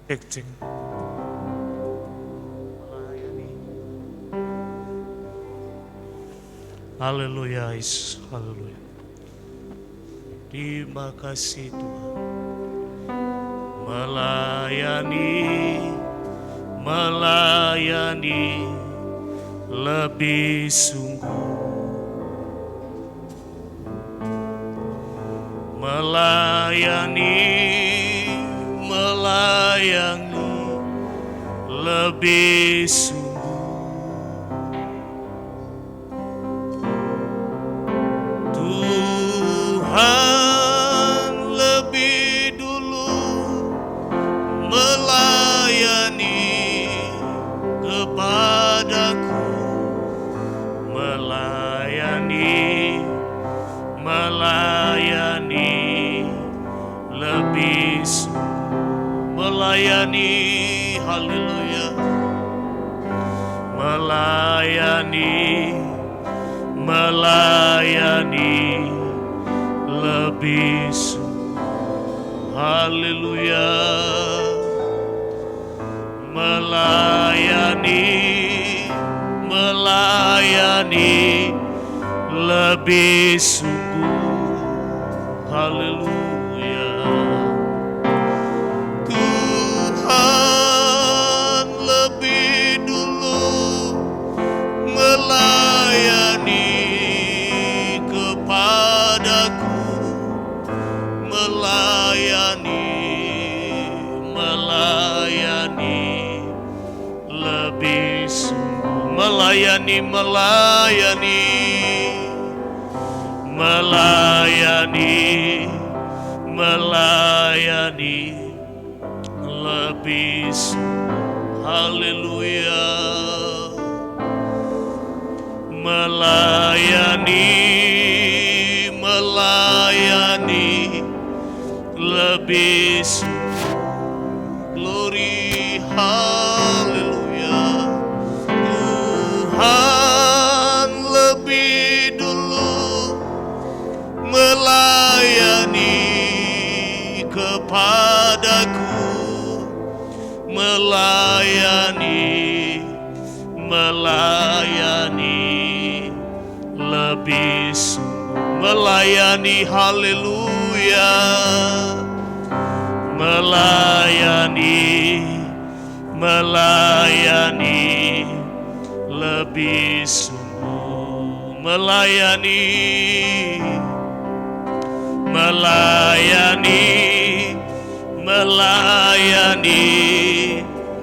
Cek cek. Haleluya Yesus, haleluya. Terima kasih Tuhan. Melayani lebih sungguh. Melayani lebih sungguh. Tuhan lebih dulu melayani kepadaku, melayani lebih sungguh, melayani, haleluya, melayani lebih sungguh, haleluya, melayani lebih sungguh, haleluya. Tuhan lebih dulu melayani kepadaku, melayani lebih sungguh, melayani lebih sungguh, haleluya, melayani lebih sungguh, glory, haleluya. Tuhan lebih dulu melayani kepadaku, melayani lebih sungguh, melayani, haleluya, melayani lebih sungguh, melayani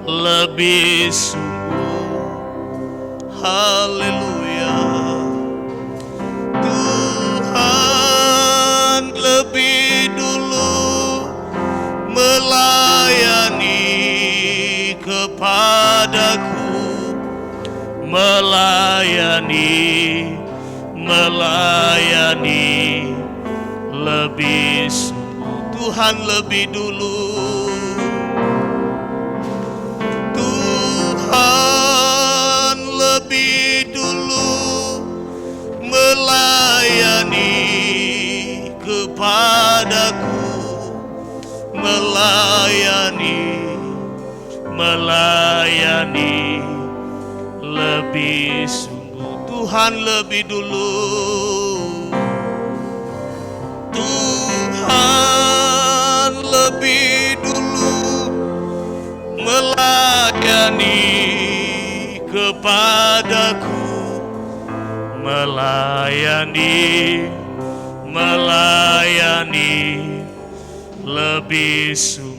lebih sungguh, haleluya. Tuhan lebih dulu melayani kepadaku, melayani lebih sungguh. Tuhan lebih dulu, Tuhan lebih dulu melayani kepadaku, melayani lebih sungguh. Tuhan lebih dulu, Tuhan lebih dulu melayani kepadaku, melayani lebih sungguh.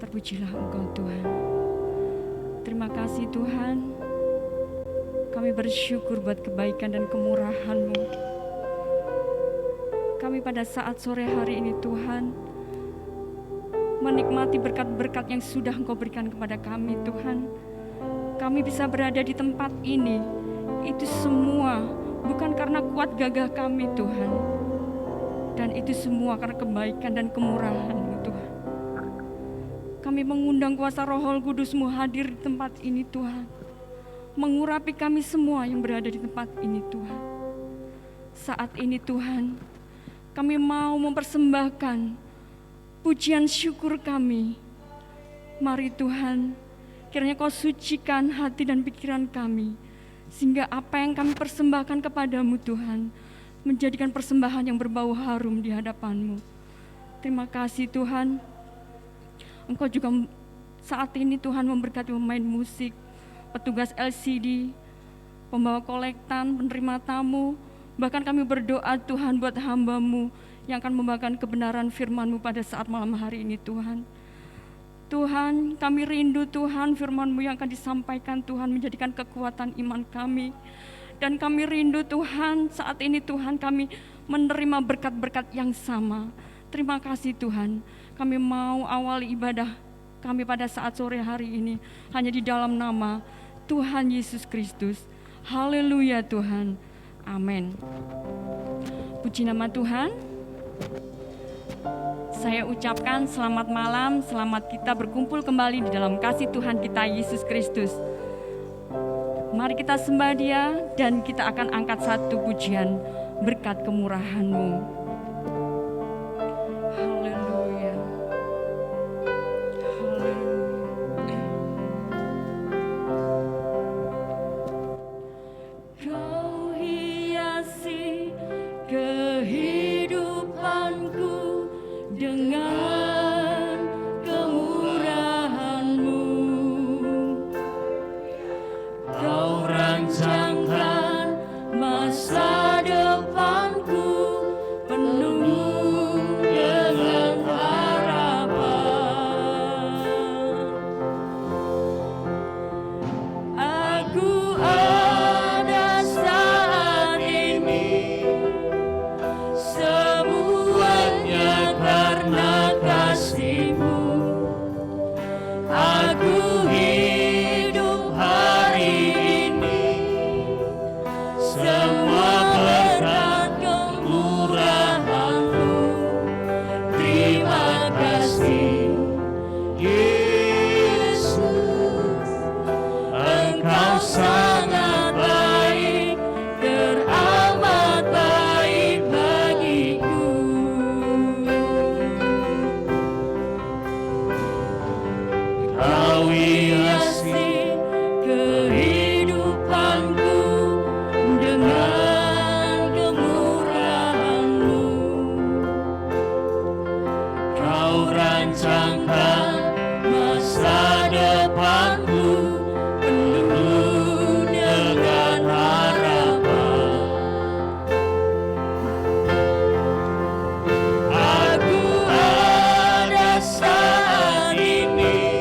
Terpujilah Engkau Tuhan. Terima kasih Tuhan. Kami bersyukur buat kebaikan dan kemurahan-Mu. Kami pada saat sore hari ini Tuhan menikmati berkat-berkat yang sudah Engkau berikan kepada kami Tuhan. Kami bisa berada di tempat ini, itu semua bukan karena kuat gagah kami Tuhan. Dan itu semua karena kebaikan dan kemurahan-Mu Tuhan. Kami mengundang kuasa Roh Kudus-Mu hadir di tempat ini Tuhan. Mengurapi kami semua yang berada di tempat ini Tuhan. Saat ini Tuhan, kami mau mempersembahkan pujian syukur kami. Mari Tuhan, kiranya Kau sucikan hati dan pikiran kami, sehingga apa yang kami persembahkan kepadamu Tuhan, menjadikan persembahan yang berbau harum di hadapan-Mu. Terima kasih Tuhan, Engkau juga saat ini Tuhan memberkati pemain musik, petugas LCD, pembawa kolektan, penerima tamu. Bahkan kami berdoa Tuhan buat hamba-Mu yang akan membawakan kebenaran firman-Mu pada saat malam hari ini Tuhan. Tuhan, kami rindu Tuhan firman-Mu yang akan disampaikan Tuhan menjadikan kekuatan iman kami. Dan kami rindu Tuhan saat ini Tuhan kami menerima berkat-berkat yang sama. Terima kasih Tuhan, kami mau awali ibadah kami pada saat sore hari ini hanya di dalam nama Tuhan Yesus Kristus. Haleluya Tuhan, amin. Puji nama Tuhan. Saya ucapkan selamat malam, selamat kita berkumpul kembali di dalam kasih Tuhan kita Yesus Kristus. Mari kita sembah Dia dan kita akan angkat satu pujian berkat kemurahan-Mu. Haleluya. Haleluya. Kau hiasi kehidupanku dengan kemurahan-Mu. Kau rancangkan masa depanku penuh dengan harapan. Aku ada saat ini, semuanya karena kasih-Mu. Aku hidup hari ini, semua berkat kemurahan-Mu. Terima kasih Yesus, Engkau sangat baik, teramat baik bagiku. Kau hiasi kehidupanku dengan kemurahan-Mu. Kau rancangkan masa depanku penuh dengan harapan. Aku ada saat ini,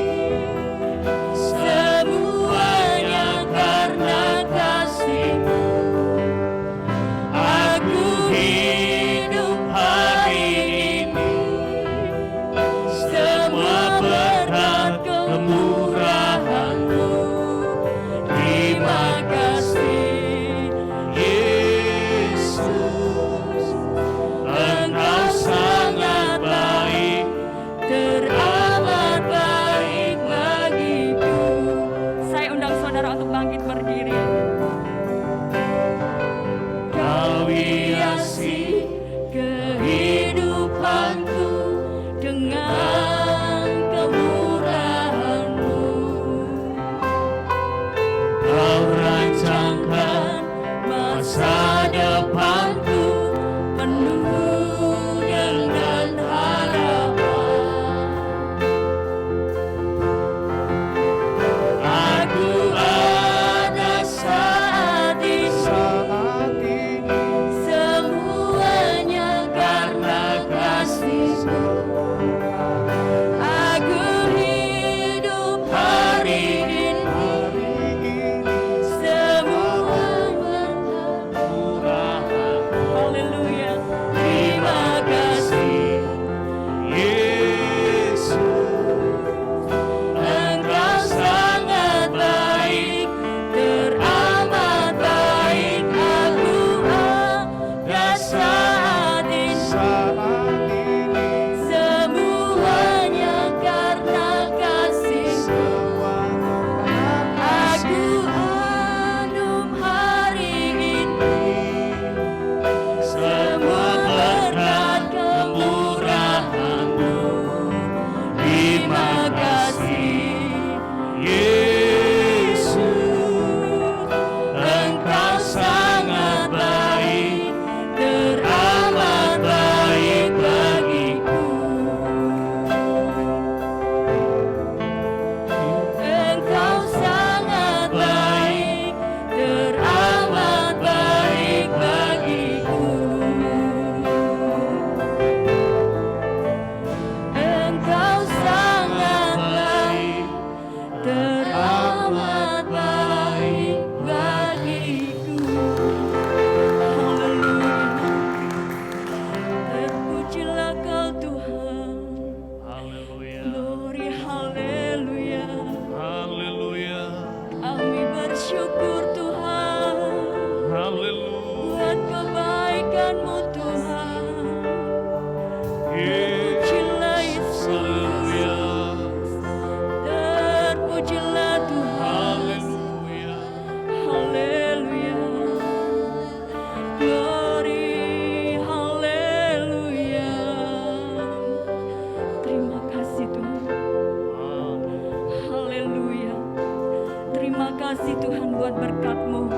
kasih Tuhan buat berkat-Mu.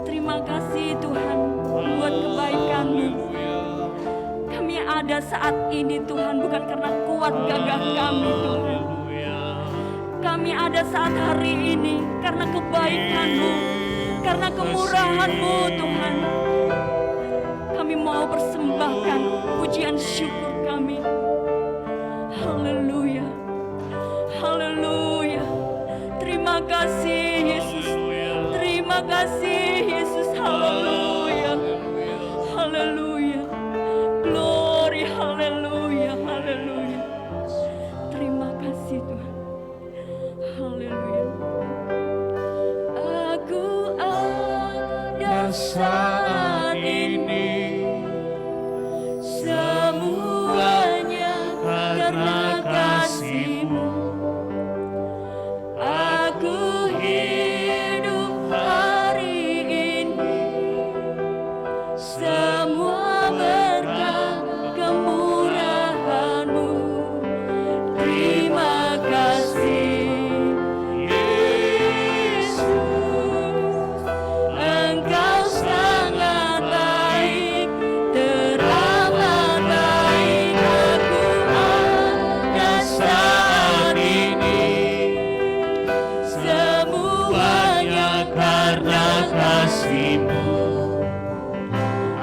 Terima kasih Tuhan buat kebaikan-Mu. Kami ada saat ini Tuhan bukan karena kuat gagah kami Tuhan. Kami ada saat hari ini karena kebaikan-Mu, karena kemurahan-Mu Tuhan. Kami mau persembahkan pujian syukur kami. Haleluya, haleluya. Terima kasih Yesus, terima kasih Yesus. Haleluya, haleluya. Glory, haleluya, haleluya. Terima kasih Tuhan. Haleluya. Aku ada saat ini, semuanya karena kasih-Mu. Aku hidup hari ini, semua berkat kemurahan-Mu. Terima kasih Yesus, Engkau sangat baik, teramat baik. Aku ada saat ini, semuanya karena kasih-Mu.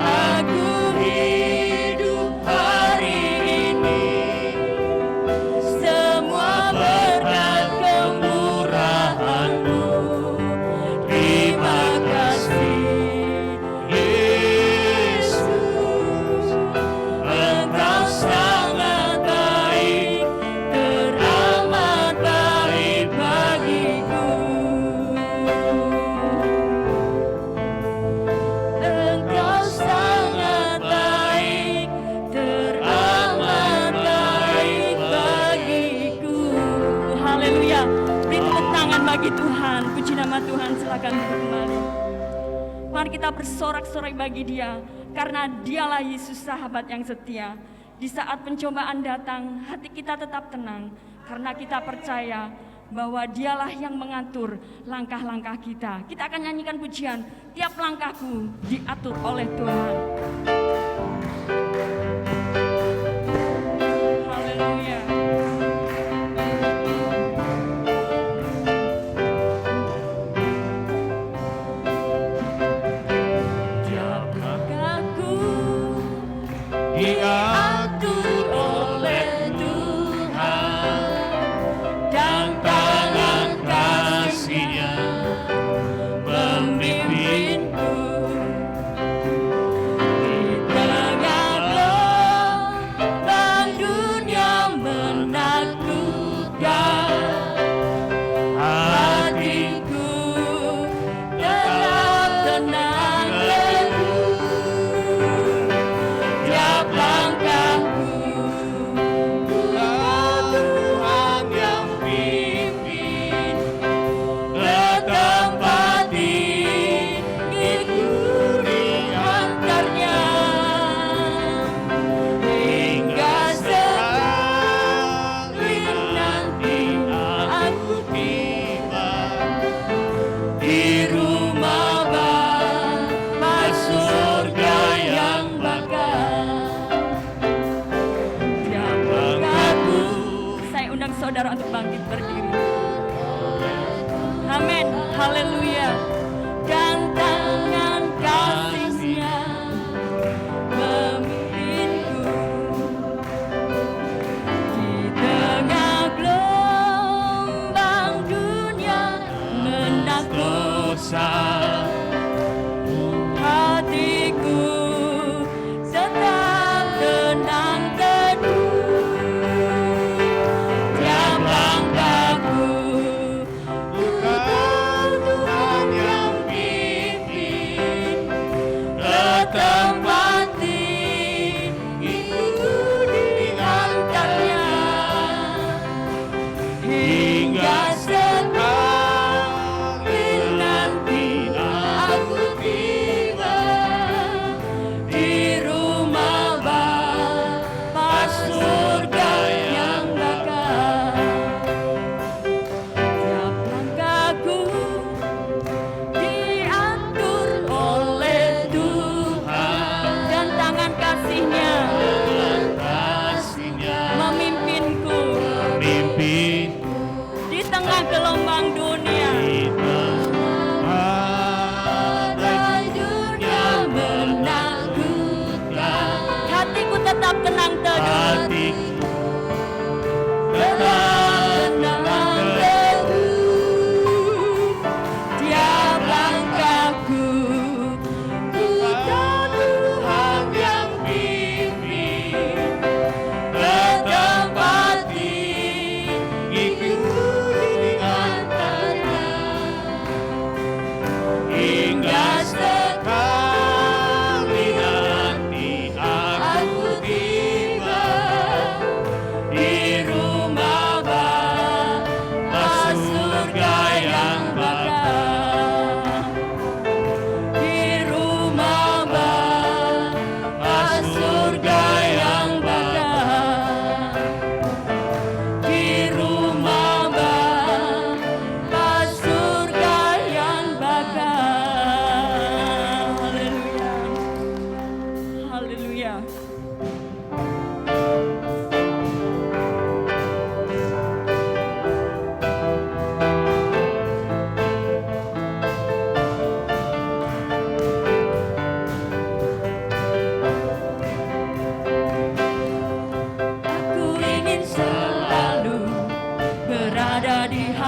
Aku hidup hari ini, semua berkat kemurahan-Mu. Terima kasih Yesus, Engkau sangat baik, teramat baik bagiku. Engkau sangat baik, teramat baik bagiku. Haleluya. Beri tepuk tangan bagi Tuhan. Puji nama Tuhan. Silakan duduk kembali. Mari kita bersorak-sorai bagi Dia, karena Dialah Yesus sahabat yang setia. Di saat pencobaan datang, hati kita tetap tenang, karena kita percaya bahwa Dialah yang mengatur langkah-langkah kita. Kita akan nyanyikan pujian, tiap langkahku diatur oleh Tuhan. Haleluya. Tiap langkahku diatur oleh Tuhan, dan tangan kasih-Nya memimpinku. Di tengah gelombang dunia menakutkan, hatiku tetap tenang teguh. Tiap langkahku Tuhan yang pimpin, ke tempat inginku diantarnya, hingga sekali nanti aku tiba di rumah Bapa surga yang bakal. Tiap langkahku. Saya undang saudara untuk bangkit berdiri. Amin, haleluya. Dan tangan kasih-Nya memimpinku. Di tengah gelombang dunia menakutkan, hatiku tetap tenang teduh. Tiap langkahku Tuhan yang pimpin, ke tempat inginku diantarnya, hingga sekali nanti aku tiba di rumah Bapa surga yang bakal. Tiap langkahku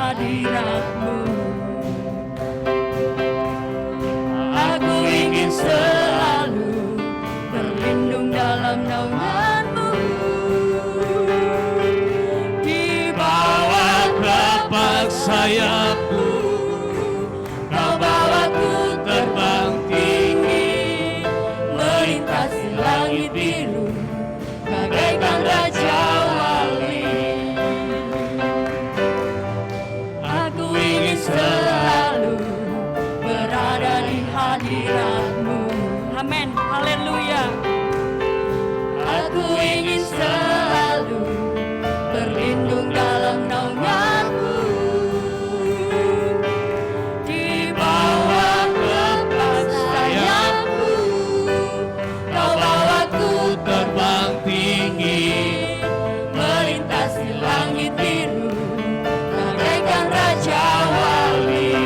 hadirat-Mu. Aku ingin selalu berlindung dalam naungan-Mu. Di bawah Telapak sayap-Mu, Kau bawaku terbang tinggi, melintasi langit biru, bagaikan Raja Wali. Aku ingin selalu berada di hadirat-Mu. Amin, haleluya. Aku ingin selalu berlindung dalam naungan-Mu. Di bawah telapak sayap-Mu, Kau bawaku terbang tinggi, melintasi langit biru, bagaikan Raja Wali.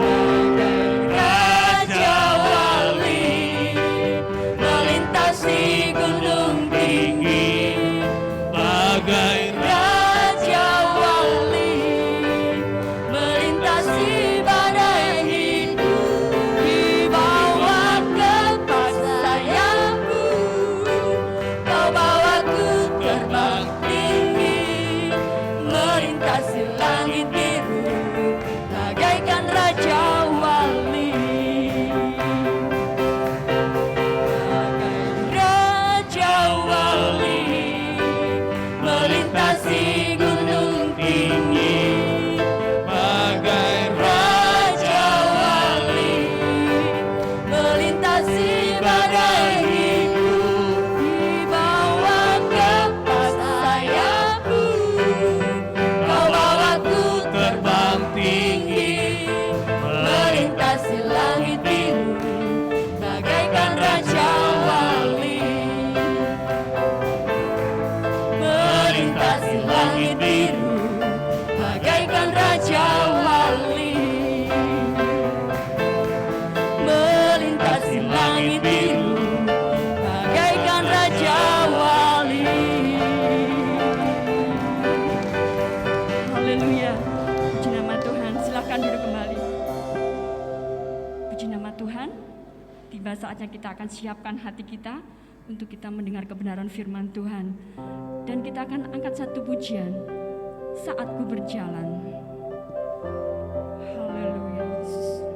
Bagai Raja Wali, melintasi gunung tinggi. bagai Raja Wali, melintasi badai hidup. Di bawah telapak sayap-Mu, Kau bawaku terbang tinggi, melintasi langit biru, bagaikan Raja Wali. Bagai Raja Wali, melintasi gunung tinggi. bagai Raja Wali, melintasi badai hidup. Di bawah telapak sayap-Mu, Kau bawaku terbang tinggi, melintasi langit biru, bagaikan Raja Wali. Melintasi langit biru, bagaikan Raja Wali. Melintasi langit biru, bagaikan Raja Wali. Haleluya. Puji nama Tuhan. Silakan duduk kembali. Puji nama Tuhan. Tiba saatnya kita akan siapkan hati kita untuk kita mendengar kebenaran firman Tuhan. Dan kita akan angkat satu pujian, Saat Ku Berjalan. Haleluya Yesus.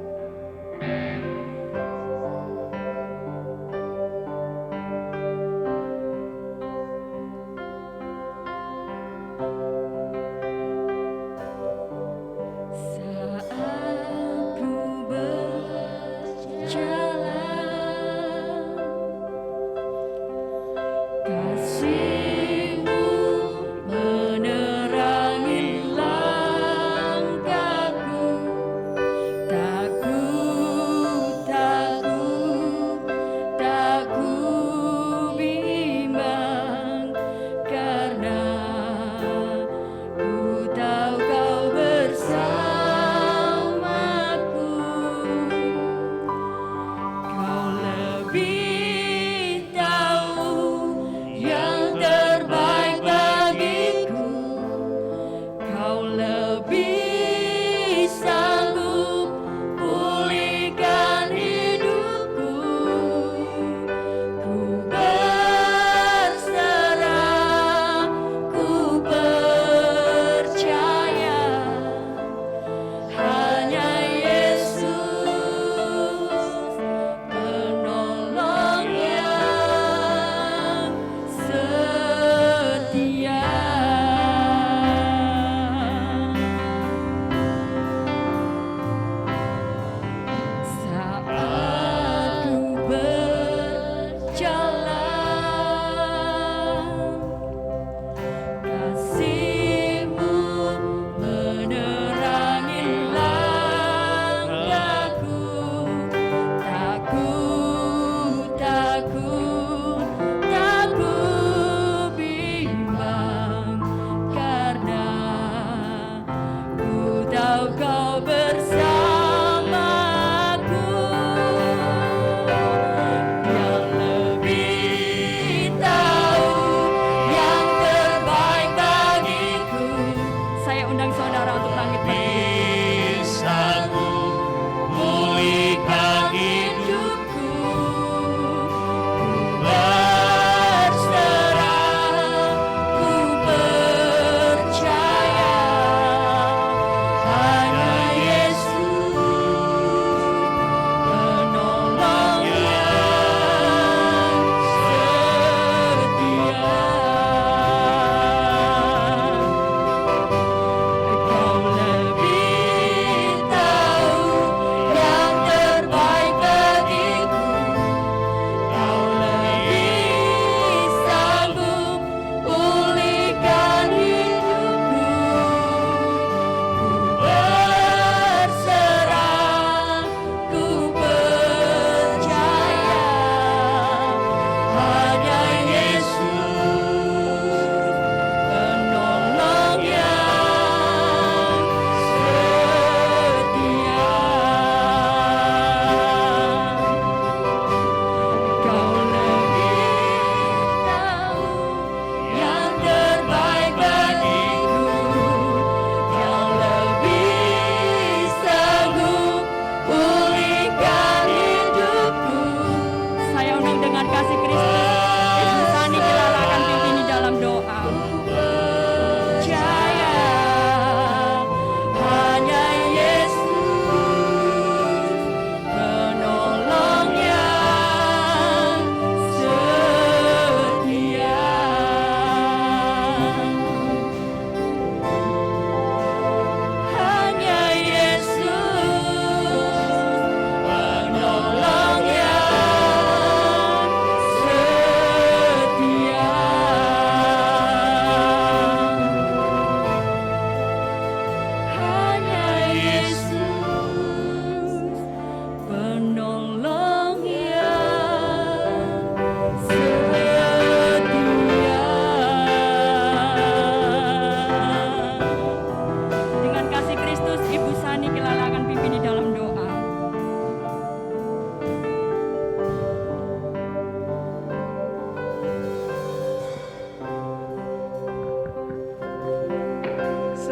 Saat ku berjalan, kasih-Mu menerangi langkah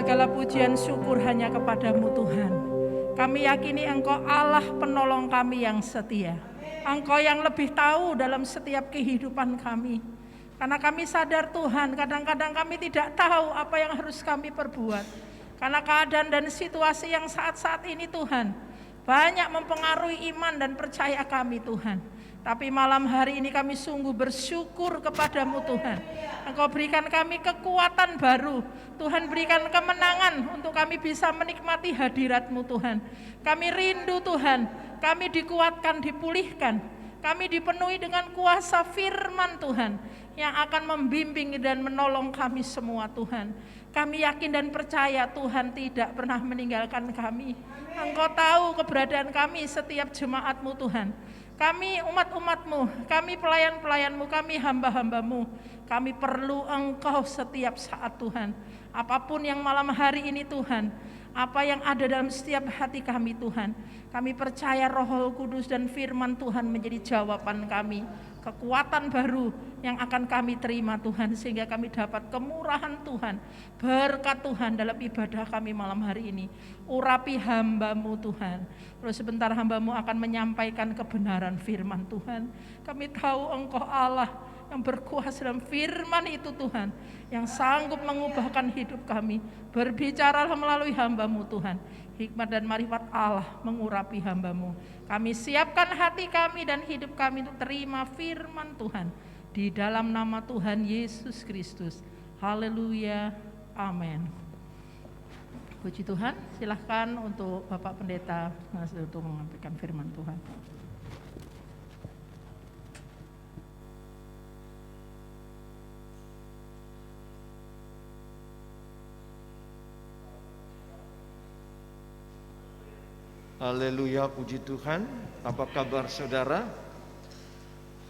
Segala pujian syukur hanya kepadamu Tuhan. Kami yakini Engkau Allah penolong kami yang setia. Engkau yang lebih tahu dalam setiap kehidupan kami. Karena kami sadar Tuhan, kadang-kadang kami tidak tahu apa yang harus kami perbuat. Karena keadaan dan situasi yang saat-saat ini Tuhan, banyak mempengaruhi iman dan percaya kami Tuhan. Tapi malam hari ini kami sungguh bersyukur kepadamu Tuhan. Engkau berikan kami kekuatan baru. Tuhan berikan kemenangan untuk kami bisa menikmati hadirat-Mu Tuhan. Kami rindu Tuhan, kami dikuatkan, dipulihkan. Kami dipenuhi dengan kuasa firman Tuhan yang akan membimbing dan menolong kami semua Tuhan. Kami yakin dan percaya Tuhan tidak pernah meninggalkan kami. Engkau tahu keberadaan kami setiap jemaat-Mu Tuhan. Kami umat-umat-Mu, kami pelayan-pelayan-Mu, kami hamba-hamba-Mu. Kami perlu Engkau setiap saat Tuhan. Apapun yang malam hari ini Tuhan, apa yang ada dalam setiap hati kami Tuhan, kami percaya Roh Kudus dan firman Tuhan menjadi jawaban kami. Kekuatan baru yang akan kami terima Tuhan, sehingga kami dapat kemurahan Tuhan, berkat Tuhan dalam ibadah kami malam hari ini. Urapi hamba-Mu Tuhan. Terus sebentar hamba-Mu akan menyampaikan kebenaran firman Tuhan. Kami tahu Engkau Allah yang berkuasa dalam firman itu Tuhan, yang sanggup mengubahkan hidup kami. Berbicaralah melalui hamba-Mu Tuhan. Hikmat dan marifat Allah mengurapi hamba-Mu. Kami siapkan hati kami dan hidup kami untuk terima firman Tuhan. Di dalam nama Tuhan Yesus Kristus. Haleluya. Amin. Puji Tuhan. Silahkan untuk Bapak Pendeta untuk menyampaikan firman Tuhan. Haleluya, puji Tuhan. Apa kabar saudara?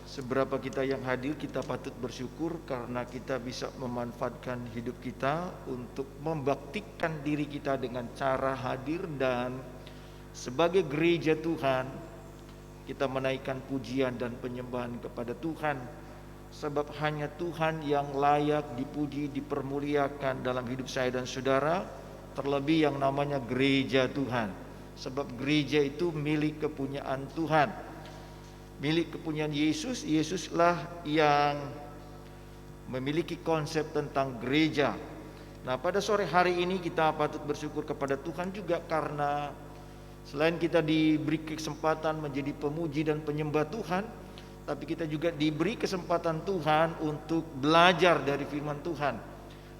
Seberapa kita yang hadir, kita patut bersyukur karena kita bisa memanfaatkan hidup kita untuk membaktikan diri kita dengan cara hadir, dan sebagai gereja Tuhan kita menaikkan pujian dan penyembahan kepada Tuhan, sebab hanya Tuhan yang layak dipuji, dipermuliakan dalam hidup saya dan saudara, terlebih yang namanya gereja Tuhan. Sebab gereja itu milik kepunyaan Tuhan, milik kepunyaan Yesus. Yesuslah yang memiliki konsep tentang gereja. Nah, pada sore hari ini kita patut bersyukur kepada Tuhan juga karena selain kita diberi kesempatan menjadi pemuji dan penyembah Tuhan, tapi kita juga diberi kesempatan Tuhan untuk belajar dari firman Tuhan.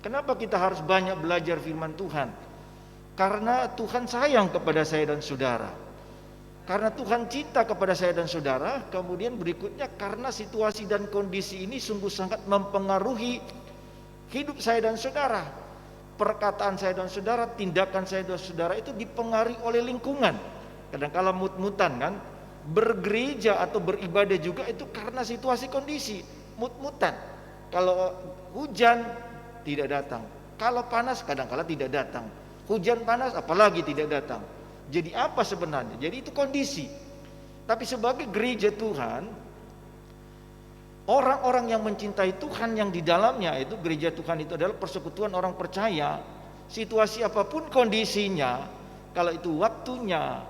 Kenapa kita harus banyak belajar firman Tuhan? Karena Tuhan sayang kepada saya dan saudara. Karena Tuhan cinta kepada saya dan saudara. Kemudian berikutnya, karena situasi dan kondisi ini sungguh sangat mempengaruhi hidup saya dan saudara. Perkataan saya dan saudara, tindakan saya dan saudara itu dipengaruhi oleh lingkungan. Kadang-kala mut-mutan kan. Bergereja atau beribadah juga itu karena situasi kondisi, mut-mutan. Kalau hujan tidak datang, kalau panas kadang-kala tidak datang. Hujan panas apalagi tidak datang. Jadi apa sebenarnya? Jadi itu kondisi. Tapi sebagai gereja Tuhan, orang-orang yang mencintai Tuhan yang di dalamnya itu, gereja Tuhan itu adalah persekutuan orang percaya. Situasi apapun kondisinya, kalau itu waktunya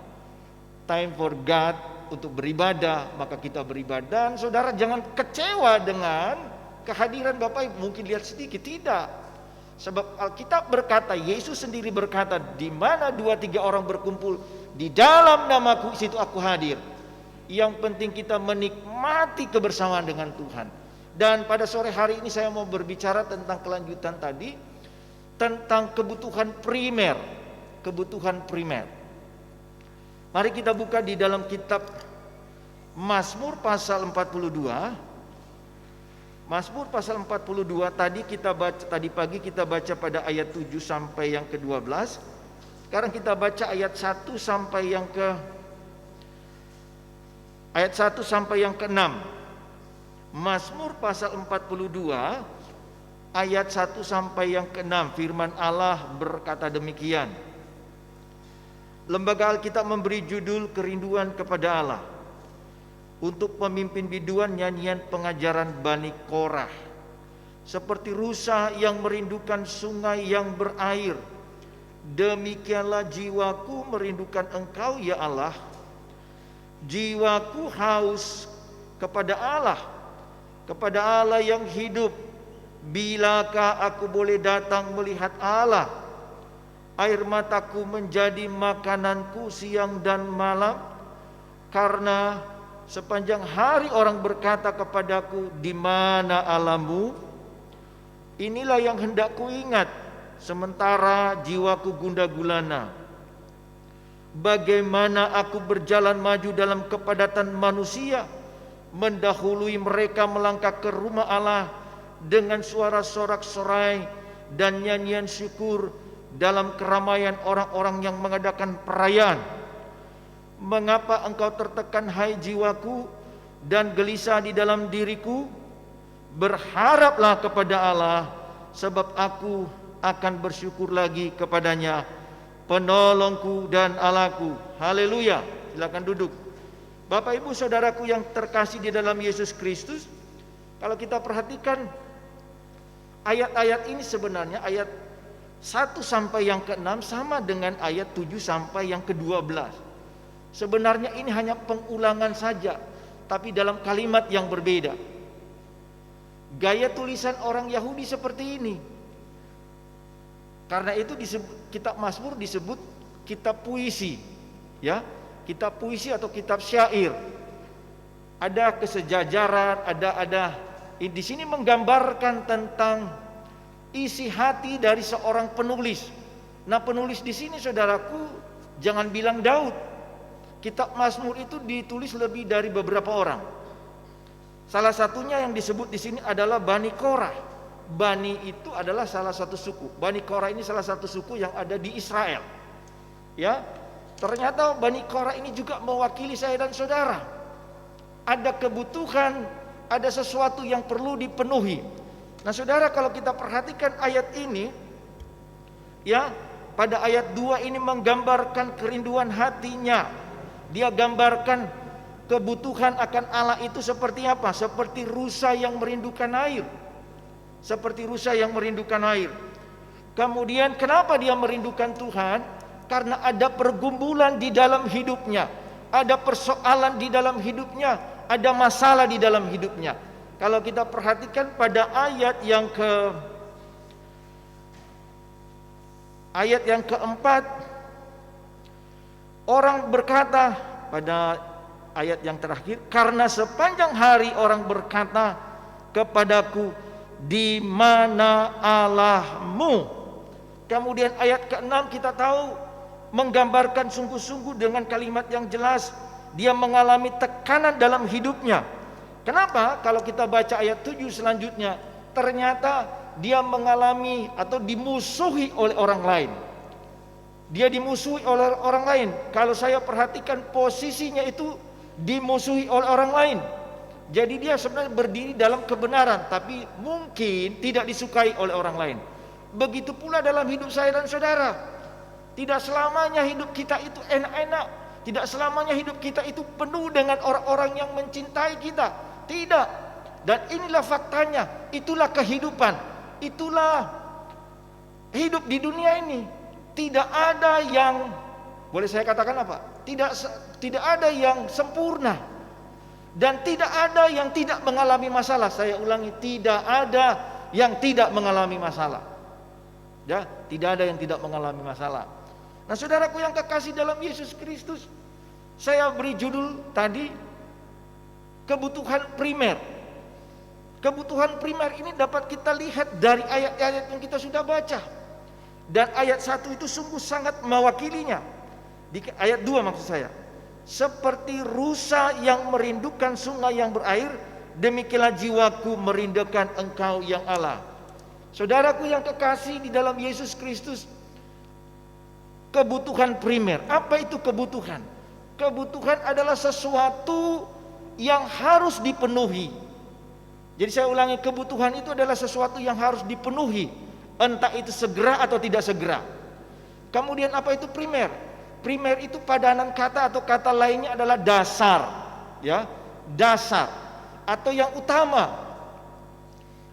time for God untuk beribadah, maka kita beribadah. Dan saudara jangan kecewa dengan kehadiran Bapak Ibu. Mungkin lihat sedikit, tidak. Sebab Alkitab berkata, Yesus sendiri berkata, di mana 2-3 orang berkumpul di dalam namaku, situ aku hadir. Yang penting kita menikmati kebersamaan dengan Tuhan. Dan pada sore hari ini saya mau berbicara tentang kelanjutan tadi, tentang kebutuhan primer. Kebutuhan primer. Mari kita buka di dalam kitab Mazmur pasal 42. Mazmur pasal 42 tadi pagi kita baca pada ayat 7 sampai yang ke-12. Sekarang kita baca ayat 1 sampai yang ke-6. Mazmur pasal 42 ayat 1 sampai yang ke-6. Firman Allah berkata demikian. Lembaga Alkitab memberi judul Kerinduan kepada Allah. Untuk pemimpin biduan nyanyian pengajaran Bani Korah. Seperti rusa yang merindukan sungai yang berair, Demikianlah jiwaku merindukan Engkau ya Allah. Jiwaku haus kepada Allah yang hidup. Bilakah aku boleh datang melihat Allah? Air mataku menjadi makananku siang dan malam, karena sepanjang hari orang berkata kepadaku, di mana Allahmu? Inilah yang hendak kuingat, sementara jiwaku gundah gulana. Bagaimana aku berjalan maju dalam kepadatan manusia, mendahului mereka melangkah ke rumah Allah dengan suara sorak-sorai dan nyanyian syukur dalam keramaian orang-orang yang mengadakan perayaan. Mengapa engkau tertekan hai jiwaku dan gelisah di dalam diriku? Berharaplah kepada Allah, sebab aku akan bersyukur lagi kepadanya, penolongku dan Allahku. Haleluya. Silakan duduk. Bapak Ibu Saudaraku yang terkasih di dalam Yesus Kristus, kalau kita perhatikan ayat-ayat ini sebenarnya ayat 1 sampai yang ke-6 sama dengan ayat 7 sampai yang ke-12. Sebenarnya ini hanya pengulangan saja, tapi dalam kalimat yang berbeda. Gaya tulisan orang Yahudi seperti ini. Karena itu kitab Mazmur disebut kitab puisi, ya, kitab puisi atau kitab syair. Ada kesejajaran, ada di sini menggambarkan tentang isi hati dari seorang penulis. Nah, penulis di sini saudaraku jangan bilang Daud. Kitab Mazmur itu ditulis lebih dari beberapa orang. Salah satunya yang disebut di sini adalah Bani Korah. Bani itu adalah salah satu suku. Bani Korah ini salah satu suku yang ada di Israel. Ya, ternyata Bani Korah ini juga mewakili saya dan saudara. Ada kebutuhan, ada sesuatu yang perlu dipenuhi. Nah, saudara, kalau kita perhatikan ayat ini, ya, pada ayat 2 ini menggambarkan kerinduan hatinya. Dia gambarkan kebutuhan akan Allah itu seperti apa? Seperti rusa yang merindukan air. Seperti rusa yang merindukan air. Kemudian kenapa dia merindukan Tuhan? Karena ada pergumulan di dalam hidupnya, ada persoalan di dalam hidupnya, ada masalah di dalam hidupnya. Kalau kita perhatikan pada ayat yang keempat, orang berkata pada ayat yang terakhir, karena sepanjang hari orang berkata kepadaku, di mana Allahmu? Kemudian ayat ke-6 kita tahu menggambarkan sungguh-sungguh dengan kalimat yang jelas, dia mengalami tekanan dalam hidupnya. Kenapa? Kalau kita baca ayat 7 selanjutnya, ternyata dia mengalami atau dimusuhi oleh orang lain. Dia dimusuhi oleh orang lain. Kalau saya perhatikan posisinya itu dimusuhi oleh orang lain. Jadi dia sebenarnya berdiri dalam kebenaran, tapi mungkin tidak disukai oleh orang lain. Begitu pula dalam hidup saya dan saudara. Tidak selamanya hidup kita itu enak-enak. Tidak selamanya hidup kita itu penuh dengan orang-orang yang mencintai kita. Tidak. Dan inilah faktanya. Itulah kehidupan. Itulah hidup di dunia ini. Tidak ada yang, boleh saya katakan apa? Tidak ada yang sempurna. Dan tidak ada yang tidak mengalami masalah. Saya ulangi, tidak ada yang tidak mengalami masalah. Ya, tidak ada yang tidak mengalami masalah. Nah, saudaraku yang kekasih dalam Yesus Kristus, saya beri judul tadi kebutuhan primer. Kebutuhan primer ini dapat kita lihat dari ayat-ayat yang kita sudah baca. Dan ayat 1 itu sungguh sangat mewakilinya. Di ayat 2 maksud saya. Seperti rusa yang merindukan sungai yang berair, demikianlah jiwaku merindukan Engkau yang Allah. Saudaraku yang kekasih di dalam Yesus Kristus, kebutuhan primer. Apa itu kebutuhan? Kebutuhan adalah sesuatu yang harus dipenuhi. Jadi saya ulangi, kebutuhan itu adalah sesuatu yang harus dipenuhi, entah itu segera atau tidak segera. Kemudian apa itu primer? Primer itu padanan kata atau kata lainnya adalah dasar, ya, dasar atau yang utama.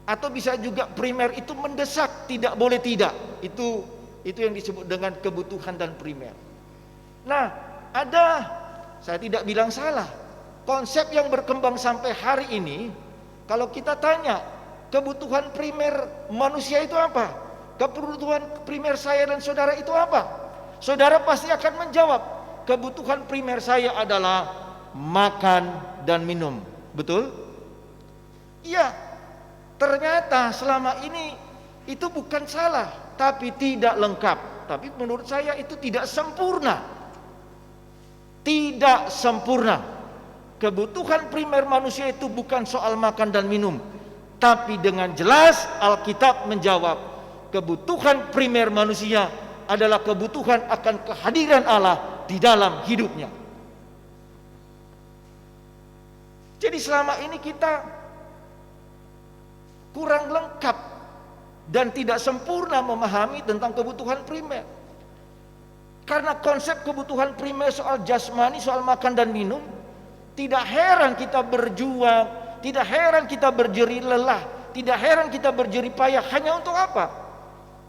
Atau bisa juga primer itu mendesak, tidak boleh tidak. Itu Itu yang disebut dengan kebutuhan dan primer. Nah, saya tidak bilang salah, konsep yang berkembang sampai hari ini. Kalau kita tanya, kebutuhan primer manusia itu apa? Kebutuhan primer saya dan saudara itu apa? Saudara pasti akan menjawab, kebutuhan primer saya adalah makan dan minum. Betul? Iya. Ternyata selama ini itu bukan salah, tapi tidak lengkap. Tapi menurut saya itu tidak sempurna. Tidak sempurna. Kebutuhan primer manusia itu bukan soal makan dan minum, tapi dengan jelas Alkitab menjawab, kebutuhan primer manusia adalah kebutuhan akan kehadiran Allah di dalam hidupnya. Jadi selama ini kita kurang lengkap dan tidak sempurna memahami tentang kebutuhan primer. Karena konsep kebutuhan primer soal jasmani, soal makan dan minum, tidak heran kita berjuang, tidak heran kita berjerih lelah, tidak heran kita berjerih payah. Hanya untuk apa?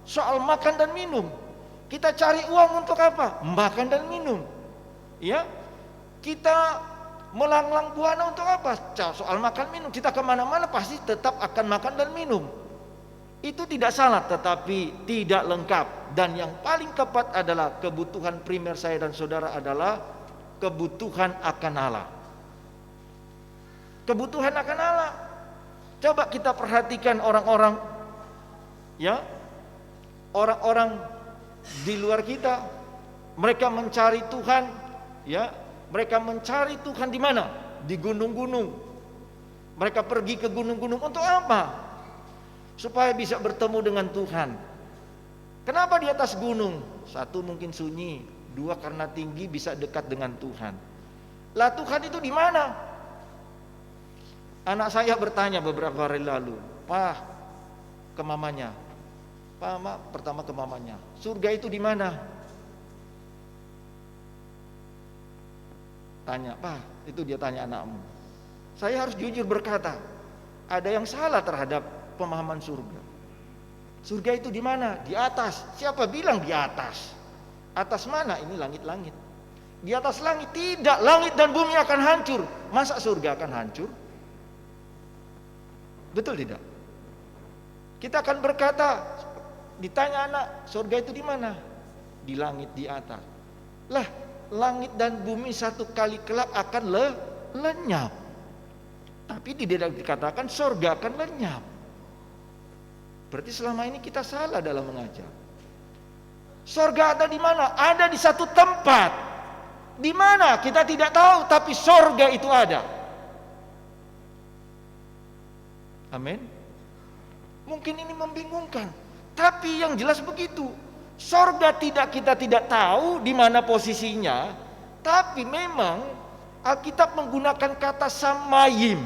Soal makan dan minum. Kita cari uang untuk apa? Makan dan minum. Ya, kita melanglang buana untuk apa? Soal makan minum. Kita kemana-mana pasti tetap akan makan dan minum. Itu tidak salah, tetapi tidak lengkap. Dan yang paling tepat adalah kebutuhan primer saya dan saudara adalah kebutuhan akan Allah. Kebutuhan akan Allah. Coba kita perhatikan orang-orang, ya, orang-orang di luar kita, mereka mencari Tuhan, ya, mereka mencari Tuhan di mana? Di gunung-gunung. Mereka pergi ke gunung-gunung untuk apa? Supaya bisa bertemu dengan Tuhan. Kenapa di atas gunung? Satu, mungkin sunyi. Dua, karena tinggi bisa dekat dengan Tuhan. Lah Tuhan itu di mana? Anak saya bertanya beberapa hari lalu, "Pak," ke mamanya. Pertama ke mamanya, "Surga itu di mana?" Tanya, "Pak," itu dia tanya anakmu. Saya harus jujur berkata, ada yang salah terhadap pemahaman surga. Surga itu di mana? Di atas. Siapa bilang di atas? Atas mana? Ini langit-langit. Di atas langit tidak, langit dan bumi akan hancur. Masa surga akan hancur? Betul tidak? Kita akan berkata, ditanya anak, surga itu di mana? Di langit, di atas. Lah, langit dan bumi satu kali kelak akan lenyap. Tapi tidak dikatakan surga akan lenyap. Berarti selama ini kita salah dalam mengajar. Surga ada di mana? Ada di satu tempat. Di mana? Kita tidak tahu, tapi surga itu ada. Amin. Mungkin ini membingungkan, tapi yang jelas begitu. Surga kita tidak tahu di mana posisinya, tapi memang Alkitab menggunakan kata samayim.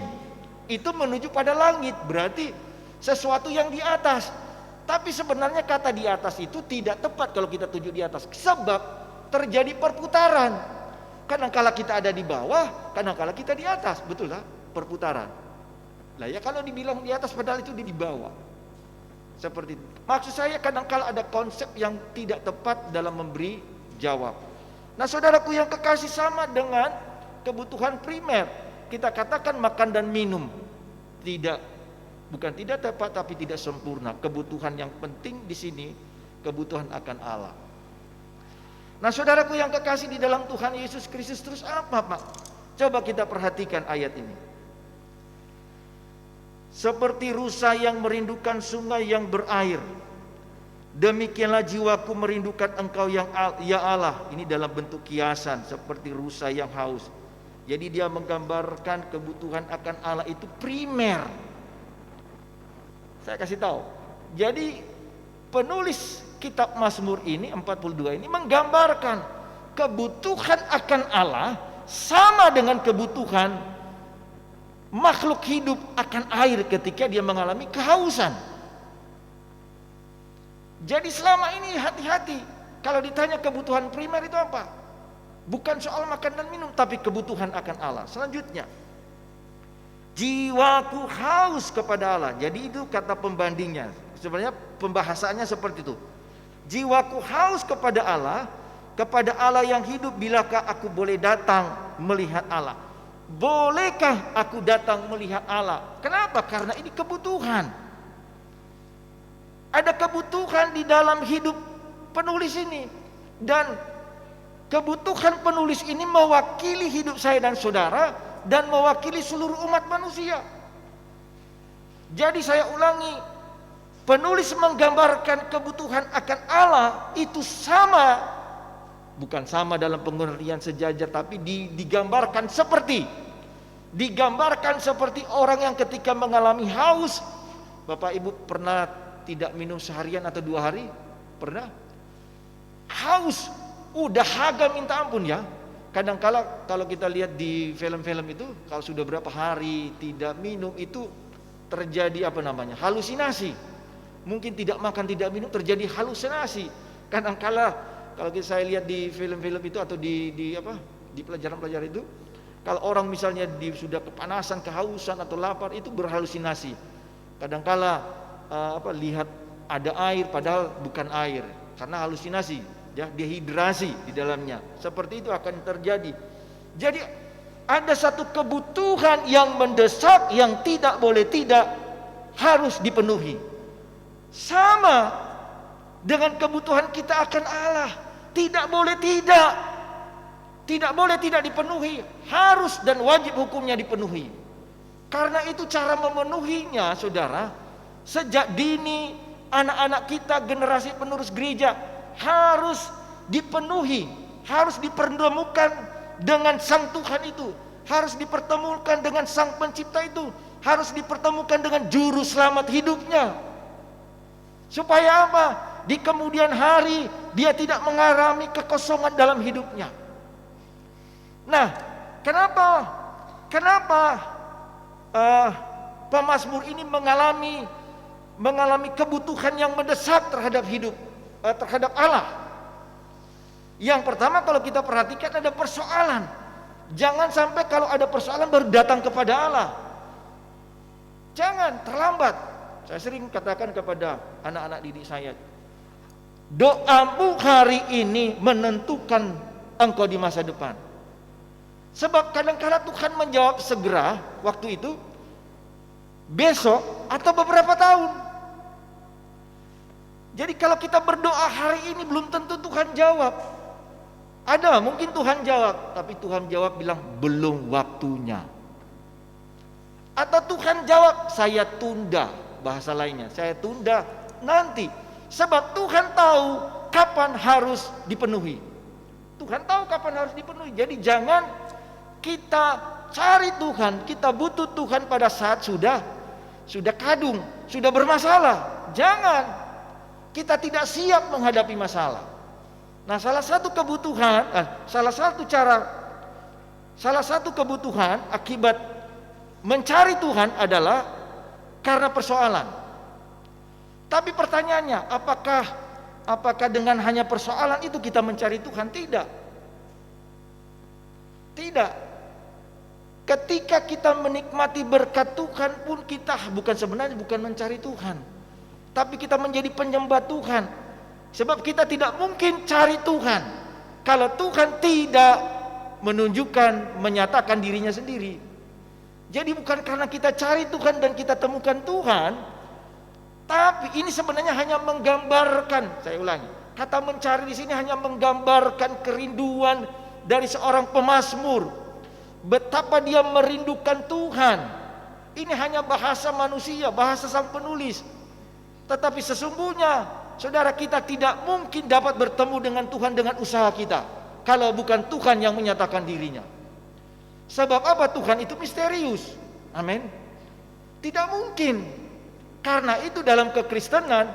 Itu menuju pada langit, berarti sesuatu yang di atas. Tapi sebenarnya kata di atas itu tidak tepat kalau kita tuju di atas, sebab terjadi perputaran. Kadang-kala kita ada di bawah, kadang-kala kita di atas, betul lah, perputaran. Lah ya, kalau dibilang di atas padahal itu di bawah. Seperti itu. Maksud saya kadang-kala ada konsep yang tidak tepat dalam memberi jawab. Nah, saudaraku yang kekasih, sama dengan kebutuhan primer. Kita katakan makan dan minum. Bukan tidak tepat, tapi tidak sempurna. Kebutuhan yang penting di sini kebutuhan akan Allah. Nah, saudaraku yang kekasih di dalam Tuhan Yesus Kristus, terus apa, Pak? Coba kita perhatikan ayat ini. Seperti rusa yang merindukan sungai yang berair, demikianlah jiwaku merindukan Engkau ya Allah. Ini dalam bentuk kiasan, seperti rusa yang haus. Jadi dia menggambarkan kebutuhan akan Allah itu primer. Saya kasih tahu. Jadi penulis kitab Mazmur ini 42 ini menggambarkan kebutuhan akan Allah sama dengan kebutuhan makhluk hidup akan air ketika dia mengalami kehausan. Jadi selama ini hati-hati. Kalau ditanya kebutuhan primer itu apa? Bukan soal makan dan minum, tapi kebutuhan akan Allah. Selanjutnya, jiwaku haus kepada Allah. Jadi itu kata pembandingnya. Sebenarnya pembahasannya seperti itu. Jiwaku haus kepada Allah yang hidup. Bilakah aku boleh datang melihat Allah? Bolehkah aku datang melihat Allah? Kenapa? Karena ini kebutuhan. Ada kebutuhan di dalam hidup penulis ini. Dan kebutuhan penulis ini mewakili hidup saya dan saudara, dan mewakili seluruh umat manusia. Jadi saya ulangi, penulis menggambarkan kebutuhan akan Allah itu sama, bukan sama dalam pengertian sejajar, tapi digambarkan seperti orang yang ketika mengalami haus. Bapak Ibu pernah tidak minum seharian atau 2 hari? Pernah? Haus, udah haga minta ampun ya. Kadang-kala kalau kita lihat di film-film itu, kalau sudah berapa hari tidak minum itu terjadi halusinasi. Mungkin tidak makan, tidak minum, terjadi halusinasi. Kadang-kala kalau saya lihat di film-film itu atau di pelajaran-pelajaran itu, kalau orang misalnya sudah kepanasan, kehausan atau lapar, itu berhalusinasi. Kadang-kala lihat ada air padahal bukan air, karena halusinasi, ya, dehidrasi di dalamnya. Seperti itu akan terjadi. Jadi ada satu kebutuhan yang mendesak, yang tidak boleh tidak, harus dipenuhi. Sama dengan kebutuhan kita akan Allah, tidak boleh tidak dipenuhi, harus dan wajib hukumnya dipenuhi. Karena itu cara memenuhinya, saudara, sejak dini anak-anak kita, generasi penerus gereja harus dipenuhi, harus dipertemukan dengan Sang Tuhan itu, harus dipertemukan dengan Sang Pencipta itu, harus dipertemukan dengan Juru Selamat hidupnya. Supaya apa? Di kemudian hari dia tidak mengalami kekosongan dalam hidupnya. Nah, kenapa pemazmur ini mengalami kebutuhan yang mendesak terhadap hidup, terhadap Allah? Yang pertama, kalau kita perhatikan ada persoalan. Jangan sampai kalau ada persoalan baru datang kepada Allah. Jangan terlambat. Saya sering katakan kepada anak-anak didik saya, doamu hari ini menentukan engkau di masa depan. Sebab kadang-kadang Tuhan menjawab segera waktu itu, besok atau beberapa tahun. Jadi kalau kita berdoa hari ini belum tentu Tuhan jawab. Ada mungkin Tuhan jawab, tapi Tuhan jawab bilang belum waktunya. Atau Tuhan jawab saya tunda, bahasa lainnya saya tunda nanti. Sebab Tuhan tahu kapan harus dipenuhi. Tuhan tahu kapan harus dipenuhi. Jadi jangan kita cari Tuhan, kita butuh Tuhan pada saat sudah kadung, sudah bermasalah. Jangan, kita tidak siap menghadapi masalah. Nah, salah satu kebutuhan akibat mencari Tuhan adalah karena persoalan. Tapi pertanyaannya, apakah dengan hanya persoalan itu kita mencari Tuhan? Tidak. Ketika kita menikmati berkat Tuhan pun kita sebenarnya bukan mencari Tuhan, tapi kita menjadi penyembah Tuhan. Sebab kita tidak mungkin cari Tuhan kalau Tuhan tidak menunjukkan, menyatakan dirinya sendiri. Jadi bukan karena kita cari Tuhan dan kita temukan Tuhan, tapi ini sebenarnya hanya menggambarkan, saya ulangi, kata mencari di sini hanya menggambarkan kerinduan dari seorang pemazmur, betapa dia merindukan Tuhan. Ini hanya bahasa manusia, bahasa sang penulis. Tetapi sesungguhnya saudara, kita tidak mungkin dapat bertemu dengan Tuhan dengan usaha kita kalau bukan Tuhan yang menyatakan dirinya. Sebab apa? Tuhan itu misterius. Amin. Tidak mungkin. Karena itu dalam kekristenan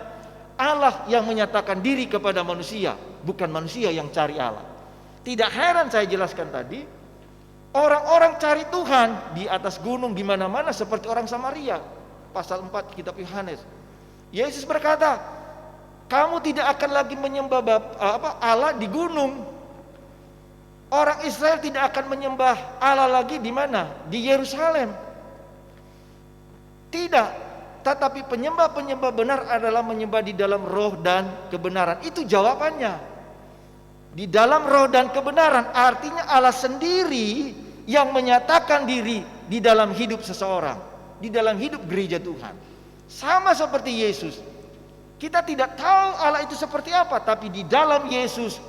Allah yang menyatakan diri kepada manusia, bukan manusia yang cari Allah. Tidak heran saya jelaskan tadi, orang-orang cari Tuhan di atas gunung di mana-mana seperti orang Samaria. Pasal 4 kitab Yohanes. Yesus berkata, kamu tidak akan lagi menyembah Allah di gunung. Orang Israel tidak akan menyembah Allah lagi di mana? Di Yerusalem. Tidak. Tetapi penyembah-penyembah benar adalah menyembah di dalam roh dan kebenaran. Itu jawabannya. Di dalam roh dan kebenaran artinya Allah sendiri yang menyatakan diri di dalam hidup seseorang, di dalam hidup gereja Tuhan. Sama seperti Yesus. Kita tidak tahu Allah itu seperti apa, tapi di dalam Yesus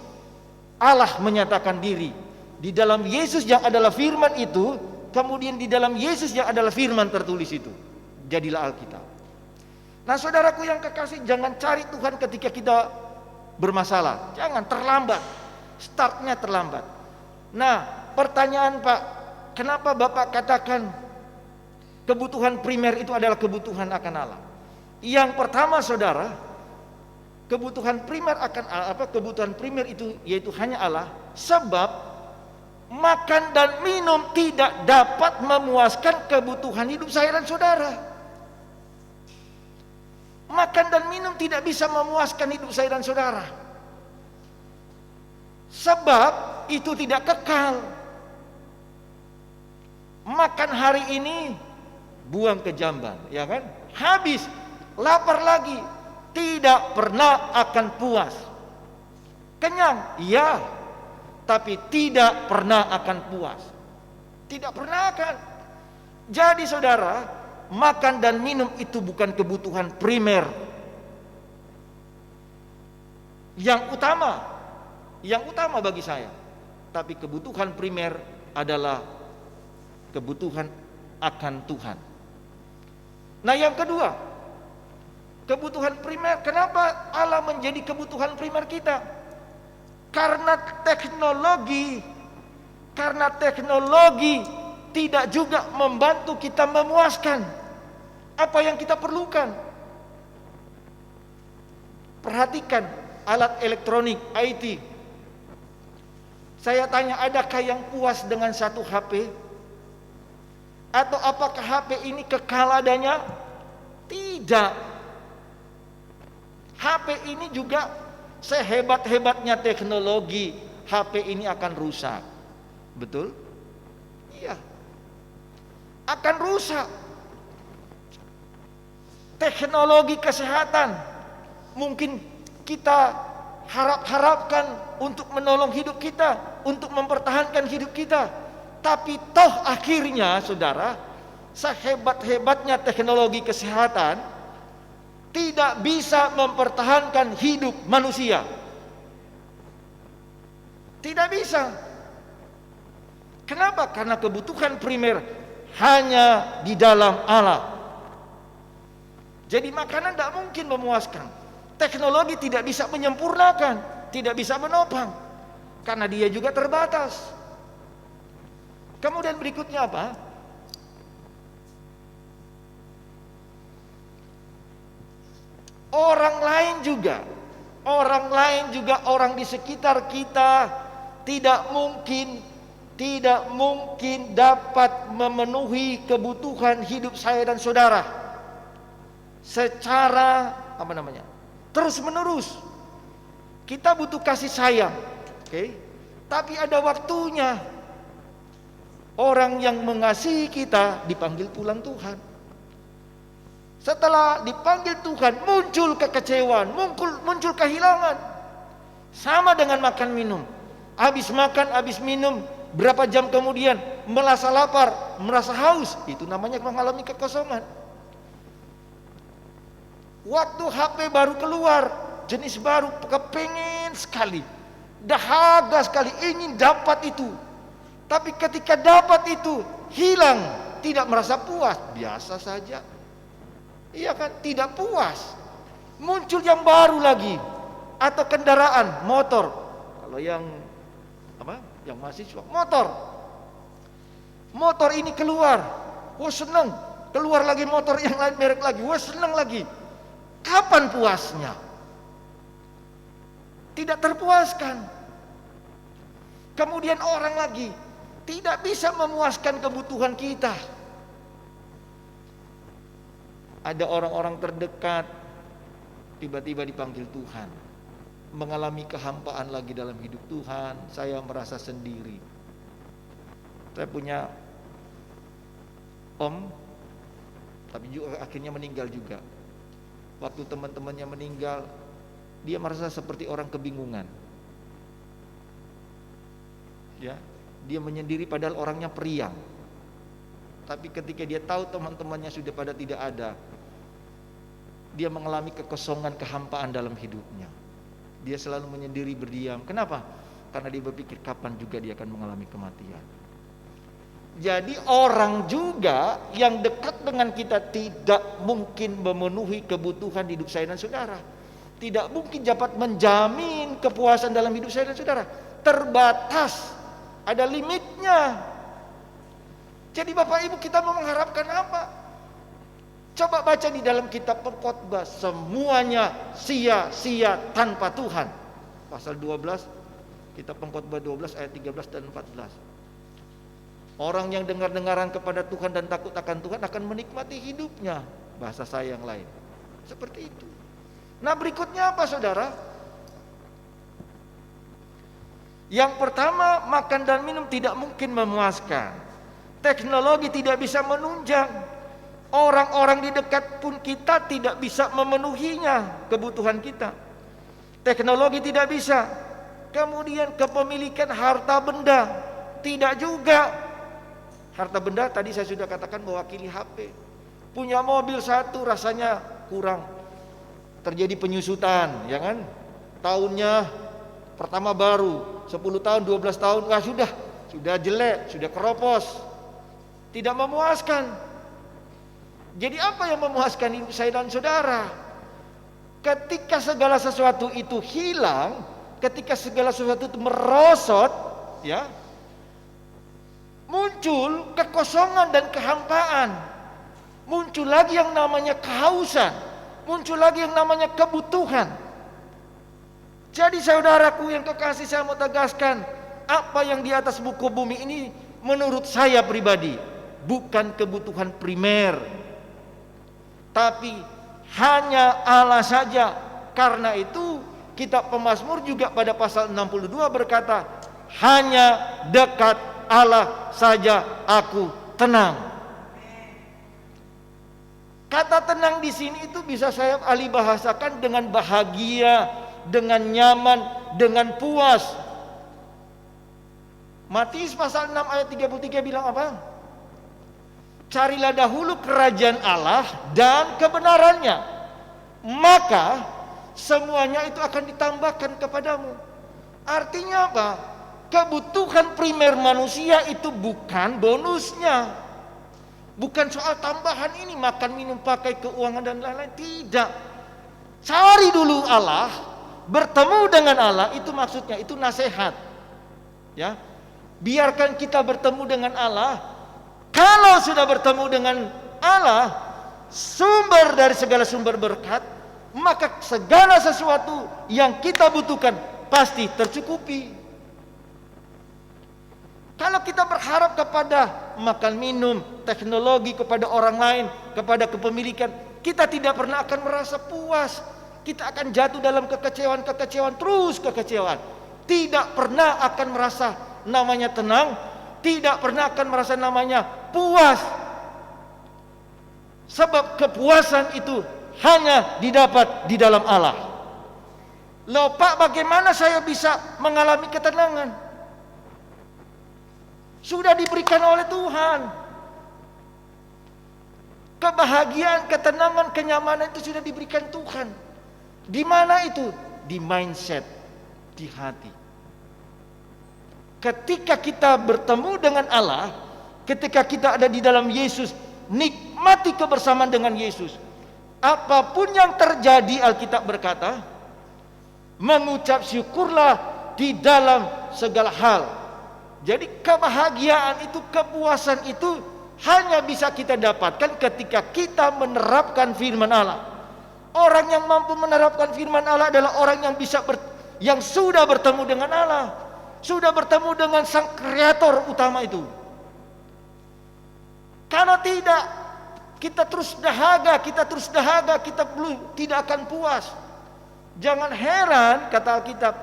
Allah menyatakan diri. Di dalam Yesus yang adalah firman itu, kemudian di dalam Yesus yang adalah firman tertulis itu, jadilah Alkitab. Nah, saudaraku yang kekasih, jangan cari Tuhan ketika kita bermasalah. Jangan, terlambat. Startnya terlambat. Nah, pertanyaan Pak, kenapa Bapak katakan kebutuhan primer itu adalah kebutuhan akan Allah? Yang pertama, saudara, kebutuhan primer akan Allah, kebutuhan primer itu yaitu hanya Allah, sebab makan dan minum tidak dapat memuaskan kebutuhan hidup saya dan saudara. Makan dan minum tidak bisa memuaskan hidup saya dan saudara, sebab itu tidak kekal. Makan hari ini, buang ke jamban, ya kan? Habis, lapar lagi, tidak pernah akan puas. Kenyang, iya, tapi tidak pernah akan puas. Tidak pernah akan. Jadi saudara, makan dan minum itu bukan kebutuhan primer yang utama bagi saya. Tapi kebutuhan primer adalah kebutuhan akan Tuhan. Nah, yang kedua, kebutuhan primer. Kenapa Allah menjadi kebutuhan primer kita? Karena teknologi tidak juga membantu kita memuaskan apa yang kita perlukan. Perhatikan alat elektronik, IT. Saya tanya, adakah yang puas dengan satu HP? Atau apakah HP ini kekal adanya? Tidak. HP ini juga sehebat-hebatnya teknologi, HP ini akan rusak. Betul? Iya. Akan rusak. Teknologi kesehatan mungkin kita harapkan untuk menolong hidup kita, untuk mempertahankan hidup kita. Tapi toh akhirnya, saudara, sehebat-hebatnya teknologi kesehatan tidak bisa mempertahankan hidup manusia. Tidak bisa. Kenapa? Karena kebutuhan primer hanya di dalam Allah. Jadi makanan tidak mungkin memuaskan. Teknologi tidak bisa menyempurnakan, tidak bisa menopang, karena dia juga terbatas. Kemudian berikutnya apa? Orang lain juga, orang di sekitar kita tidak mungkin dapat memenuhi kebutuhan hidup saya dan saudara secara terus menerus. Kita butuh kasih sayang, oke? Tapi ada waktunya. Orang yang mengasihi kita dipanggil pulang Tuhan. Setelah dipanggil Tuhan, muncul kekecewaan, muncul kehilangan. Sama dengan makan minum. Habis makan, habis minum, berapa jam kemudian merasa lapar, merasa haus, itu namanya mengalami kekosongan. Waktu HP baru keluar, jenis baru, kepengen sekali, dahaga sekali, ingin dapat itu. Tapi ketika dapat itu, hilang, tidak merasa puas, biasa saja. Iya kan, tidak puas. Muncul yang baru lagi, atau kendaraan, motor. Kalau yang mahasiswa, motor ini keluar, wah seneng. Keluar lagi motor yang lain merek lagi, wah seneng lagi. Kapan puasnya? Tidak terpuaskan. Kemudian orang lagi tidak bisa memuaskan kebutuhan kita. Ada orang-orang terdekat tiba-tiba dipanggil Tuhan, mengalami kehampaan lagi dalam hidup Tuhan. Saya merasa sendiri. Saya punya om tapi juga akhirnya meninggal juga. Waktu teman-temannya meninggal, dia merasa seperti orang kebingungan. Ya, dia menyendiri padahal orangnya periang. Tapi ketika dia tahu teman-temannya sudah pada tidak ada, dia mengalami kekosongan, kehampaan dalam hidupnya. Dia selalu menyendiri, berdiam. Kenapa? Karena dia berpikir kapan juga dia akan mengalami kematian. Jadi orang juga yang dekat dengan kita tidak mungkin memenuhi kebutuhan hidup saya dan saudara. Tidak mungkin dapat menjamin kepuasan dalam hidup saya dan saudara. Terbatas, ada limitnya. Jadi Bapak Ibu, kita mau mengharapkan apa? Coba baca di dalam kitab Pengkhotbah, semuanya sia-sia tanpa Tuhan. Pasal 12, kitab Pengkhotbah 12 ayat 13 dan 14. Orang yang dengar-dengaran kepada Tuhan dan takut akan Tuhan akan menikmati hidupnya. Bahasa saya yang lain. Seperti itu. Nah, berikutnya apa saudara? Yang pertama, makan dan minum tidak mungkin memuaskan. Teknologi tidak bisa menunjang. Orang-orang di dekat pun kita tidak bisa memenuhinya, kebutuhan kita. Teknologi tidak bisa. Kemudian kepemilikan harta benda tidak juga. Harta benda tadi saya sudah katakan mewakili HP. Punya mobil satu rasanya kurang. Terjadi penyusutan, ya kan? Tahunnya pertama baru, 10 tahun, 12 tahun, wah sudah jelek, sudah keropos. Tidak memuaskan. Jadi apa yang memuaskan hidup saya dan saudara? Ketika segala sesuatu itu hilang, ketika segala sesuatu itu merosot, ya, muncul kekosongan dan kehampaan. Muncul lagi yang namanya kehausan, muncul lagi yang namanya kebutuhan. Jadi saudaraku yang kekasih, saya mau tegaskan, apa yang di atas muka bumi ini menurut saya pribadi bukan kebutuhan primer, tapi hanya Allah saja. Karena itu kitab Pemazmur juga pada pasal 62 berkata, hanya dekat Allah saja aku tenang. Kata tenang di sini itu bisa saya alih bahasakan dengan bahagia, dengan nyaman, dengan puas. Matius pasal 6 ayat 33 bilang apa? Carilah dahulu kerajaan Allah dan kebenarannya, maka semuanya itu akan ditambahkan kepadamu. Artinya apa? Kebutuhan primer manusia itu bukan bonusnya, bukan soal tambahan ini, makan, minum, pakai, keuangan dan lain-lain. Tidak. Cari dulu Allah, bertemu dengan Allah, itu maksudnya, itu nasihat. Ya, biarkan kita bertemu dengan Allah. Kalau sudah bertemu dengan Allah, sumber dari segala sumber berkat, maka segala sesuatu yang kita butuhkan pasti tercukupi. Kalau kita berharap kepada makan minum, teknologi, kepada orang lain, kepada kepemilikan, kita tidak pernah akan merasa puas. Kita akan jatuh dalam kekecewaan, terus kekecewaan. Tidak pernah akan merasa namanya tenang, tidak pernah akan merasa namanya puas. Sebab kepuasan itu hanya didapat di dalam Allah. Loh Pak, bagaimana saya bisa mengalami ketenangan? Sudah diberikan oleh Tuhan. Kebahagiaan, ketenangan, kenyamanan itu sudah diberikan Tuhan. Di mana itu? Di mindset, di hati. Ketika kita bertemu dengan Allah, ketika kita ada di dalam Yesus, nikmati kebersamaan dengan Yesus. Apapun yang terjadi, Alkitab berkata, mengucap syukurlah di dalam segala hal. Jadi kebahagiaan itu, kepuasan itu hanya bisa kita dapatkan ketika kita menerapkan firman Allah. Orang yang mampu menerapkan firman Allah adalah orang yang yang sudah bertemu dengan Allah, sudah bertemu dengan Sang Kreator utama itu. Kalau tidak, kita terus dahaga, kita belum tidak akan puas. Jangan heran, kata Alkitab,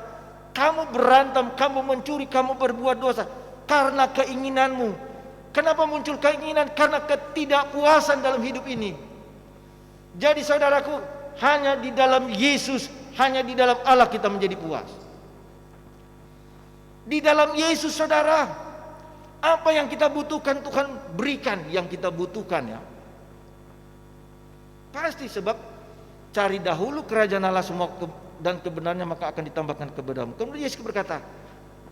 kamu berantem, kamu mencuri, kamu berbuat dosa karena keinginanmu, Kenapa muncul keinginan? Karena ketidakpuasan dalam hidup ini. Jadi saudaraku, hanya di dalam Yesus, hanya di dalam Allah kita menjadi puas. Di dalam Yesus saudara, apa yang kita butuhkan Tuhan berikan yang kita butuhkan ya. Pasti sebab cari dahulu kerajaan Allah semua dan kebenarannya maka akan ditambahkan kepadamu. Kemudian Yesus berkata,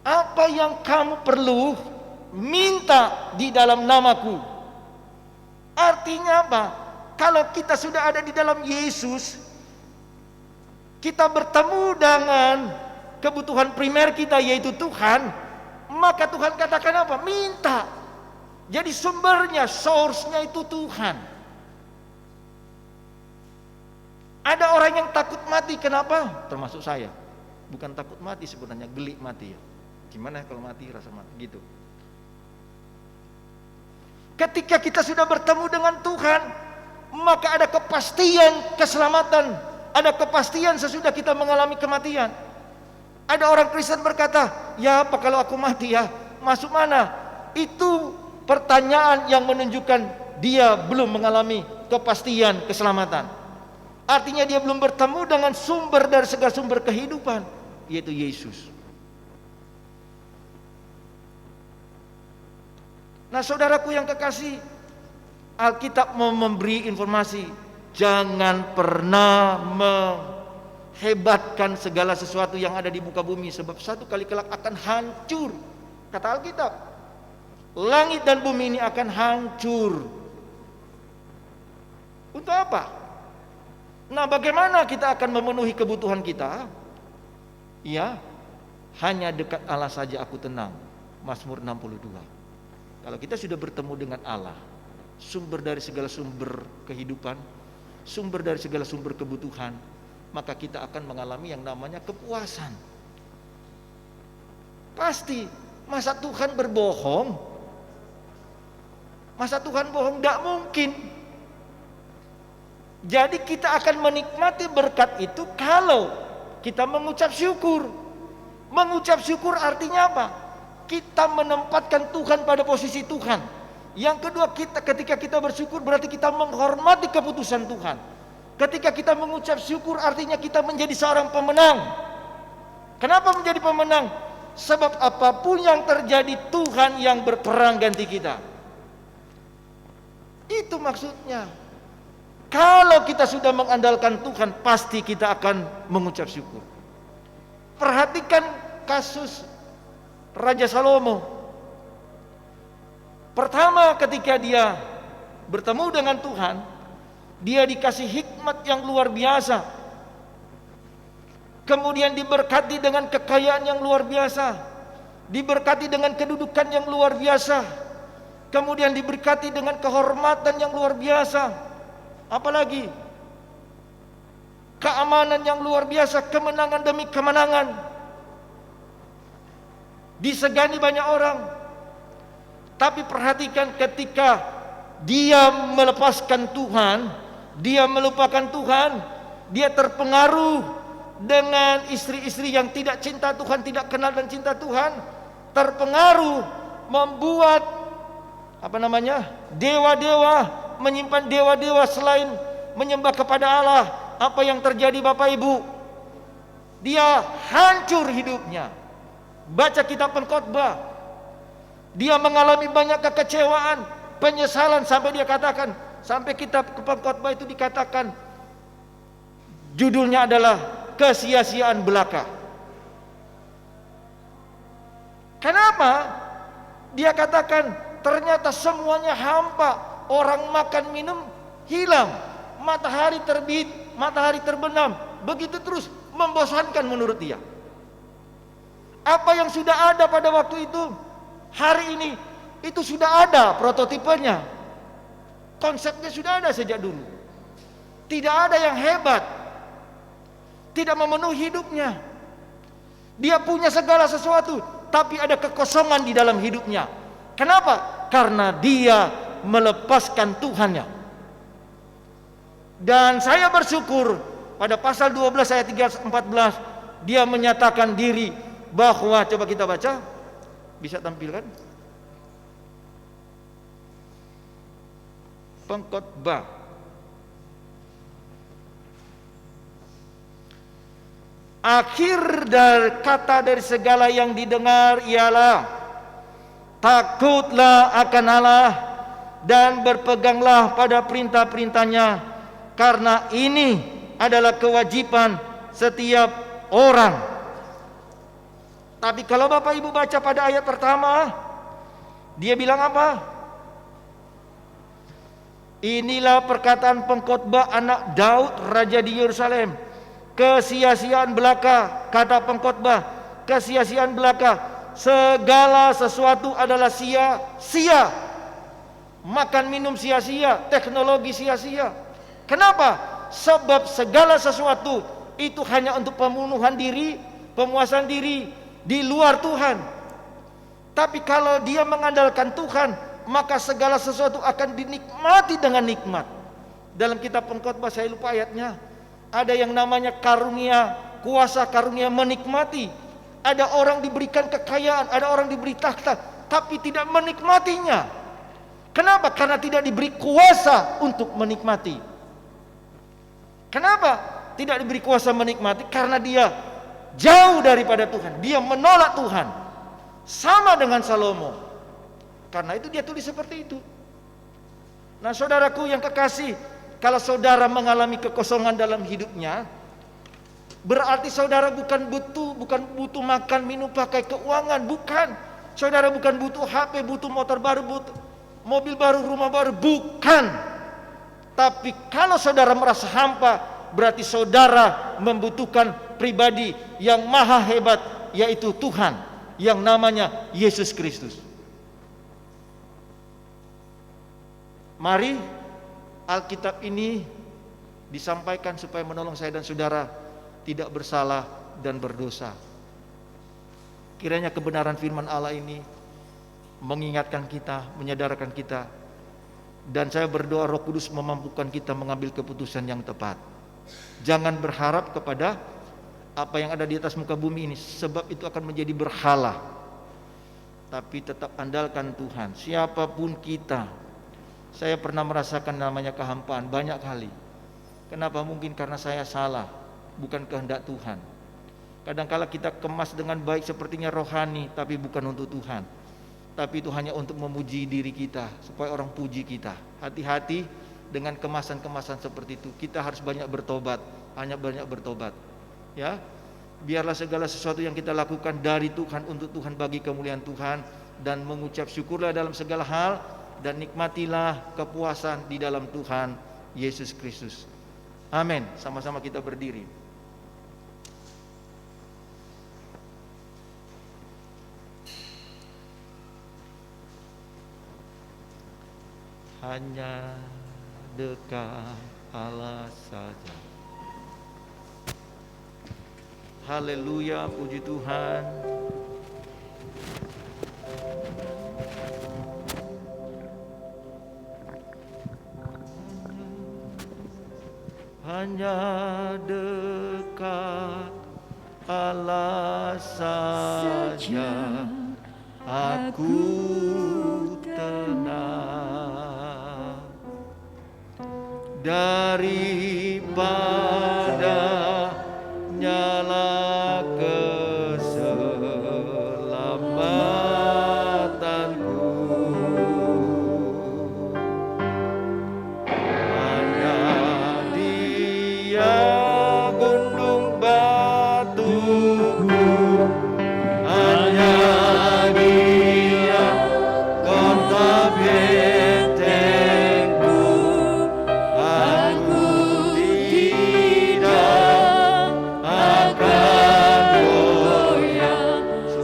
apa yang kamu perlu minta di dalam namaku. Artinya apa? Kalau kita sudah ada di dalam Yesus, kita bertemu dengan kebutuhan primer kita yaitu Tuhan, maka Tuhan katakan apa? Minta. Jadi sumbernya, source-nya itu Tuhan. Ada orang yang takut mati, kenapa? Termasuk saya. Bukan takut mati sebenarnya, geli mati ya. Gimana kalau mati rasa mati gitu. Ketika kita sudah bertemu dengan Tuhan, maka ada kepastian keselamatan, ada kepastian sesudah kita mengalami kematian. Ada orang Kristen berkata, ya apa kalau aku mati ya, masuk mana? Itu pertanyaan yang menunjukkan dia belum mengalami kepastian keselamatan. Artinya dia belum bertemu dengan sumber dari segala sumber kehidupan, yaitu Yesus. Nah saudaraku yang kekasih, Alkitab mau memberi informasi, jangan pernah menghebatkan segala sesuatu yang ada di muka bumi, sebab satu kali kelak akan hancur. Kata Alkitab, langit dan bumi ini akan hancur. Untuk apa? Nah bagaimana kita akan memenuhi kebutuhan kita? Ya, hanya dekat Allah saja aku tenang. Mazmur 62. Kalau kita sudah bertemu dengan Allah, sumber dari segala sumber kehidupan, sumber dari segala sumber kebutuhan, maka kita akan mengalami yang namanya kepuasan. Pasti, masa Tuhan berbohong? Masa Tuhan bohong? Tidak mungkin. Jadi kita akan menikmati berkat itu kalau kita mengucap syukur. Mengucap syukur artinya apa? Kita menempatkan Tuhan pada posisi Tuhan. Yang kedua, ketika kita bersyukur berarti kita menghormati keputusan Tuhan. Ketika kita mengucap syukur artinya kita menjadi seorang pemenang. Kenapa menjadi pemenang? Sebab apapun yang terjadi Tuhan yang berperang ganti kita. Itu maksudnya. Kalau kita sudah mengandalkan Tuhan, pasti kita akan mengucap syukur. Perhatikan kasus Raja Salomo. Pertama ketika dia bertemu dengan Tuhan, dia dikasih hikmat yang luar biasa. Kemudian diberkati dengan kekayaan yang luar biasa. Diberkati dengan kedudukan yang luar biasa. Kemudian diberkati dengan kehormatan yang luar biasa. Apalagi keamanan yang luar biasa, kemenangan demi kemenangan. Disegani banyak orang. Tapi perhatikan ketika dia melepaskan Tuhan, dia melupakan Tuhan, dia terpengaruh dengan istri-istri yang tidak cinta Tuhan, tidak kenal dan cinta Tuhan, terpengaruh membuat dewa-dewa, menyimpan dewa-dewa selain menyembah kepada Allah. Apa yang terjadi Bapak Ibu? Dia hancur hidupnya. Baca kitab Pengkhotbah, dia mengalami banyak kekecewaan, penyesalan sampai dia katakan, sampai kitab Pengkhotbah itu dikatakan judulnya adalah kesia-siaan belaka. Kenapa? Dia katakan ternyata semuanya hampa, orang makan minum hilang, matahari terbit, matahari terbenam, begitu terus, membosankan menurut dia. Apa yang sudah ada pada waktu itu, hari ini itu sudah ada prototipenya. Konsepnya sudah ada sejak dulu. Tidak ada yang hebat, tidak memenuhi hidupnya. Dia punya segala sesuatu, tapi ada kekosongan di dalam hidupnya. Kenapa? Karena dia melepaskan Tuhannya. Dan saya bersyukur pada pasal 12 ayat 3-14 dia menyatakan diri bahwa, coba kita baca, bisa tampilkan. pengkhotbah. Akhir dari kata dari segala yang didengar ialah takutlah akan Allah dan berpeganglah pada perintah-perintahnya, karena ini adalah kewajiban setiap orang. Tapi kalau Bapak Ibu baca pada ayat pertama, dia bilang apa? Inilah perkataan pengkhotbah anak Daud raja di Yerusalem. Kesia-siaan belaka, kata pengkhotbah, kesia-siaan belaka. Segala sesuatu adalah sia-sia. Makan minum sia-sia, teknologi sia-sia. Kenapa? Sebab segala sesuatu itu hanya untuk pemenuhan diri, pemuasan diri di luar Tuhan. Tapi kalau dia mengandalkan Tuhan, maka segala sesuatu akan dinikmati dengan nikmat. Dalam kitab pengkhotbah, saya lupa ayatnya, ada yang namanya karunia, kuasa karunia menikmati. Ada orang diberikan kekayaan, ada orang diberi takhta, tapi tidak menikmatinya. Kenapa? Karena tidak diberi kuasa untuk menikmati. Kenapa tidak diberi kuasa menikmati? Karena dia jauh daripada Tuhan, dia menolak Tuhan. Sama dengan Salomo. Karena itu dia tulis seperti itu. Nah, saudaraku yang kekasih, kalau saudara mengalami kekosongan dalam hidupnya, berarti saudara bukan butuh makan, minum, pakai keuangan, bukan. Saudara bukan butuh HP, butuh motor baru, butuh mobil baru, rumah baru, bukan. Tapi kalau saudara merasa hampa, berarti saudara membutuhkan pribadi yang maha hebat, yaitu Tuhan, yang namanya Yesus Kristus. Mari Alkitab ini disampaikan supaya menolong saya dan saudara tidak bersalah dan berdosa. Kiranya kebenaran firman Allah ini mengingatkan kita, menyadarkan kita, dan saya berdoa Roh Kudus memampukan kita mengambil keputusan yang tepat. Jangan berharap kepada apa yang ada di atas muka bumi ini, sebab itu akan menjadi berhala. Tapi tetap andalkan Tuhan. Siapapun kita, saya pernah merasakan namanya kehampaan banyak kali. Kenapa? Mungkin karena saya salah, bukan kehendak Tuhan. Kadangkala kita kemas dengan baik sepertinya rohani, tapi bukan untuk Tuhan. Tapi itu hanya untuk memuji diri kita, supaya orang puji kita. Hati-hati dengan kemasan-kemasan seperti itu. Kita harus banyak bertobat, hanya banyak bertobat. Ya, biarlah segala sesuatu yang kita lakukan dari Tuhan, untuk Tuhan, bagi kemuliaan Tuhan, dan mengucap syukurlah dalam segala hal, dan nikmatilah kepuasan di dalam Tuhan Yesus Kristus. Amin. Sama-sama kita berdiri. Hanya dekat Allah saja. Haleluya, puji Tuhan. Hanya dekat Allah saja aku tenang, daripada nyala keselamatanku. Hanya Dia gunung batuku, hanya Dia kota bentengku. Aku tidak akan goyah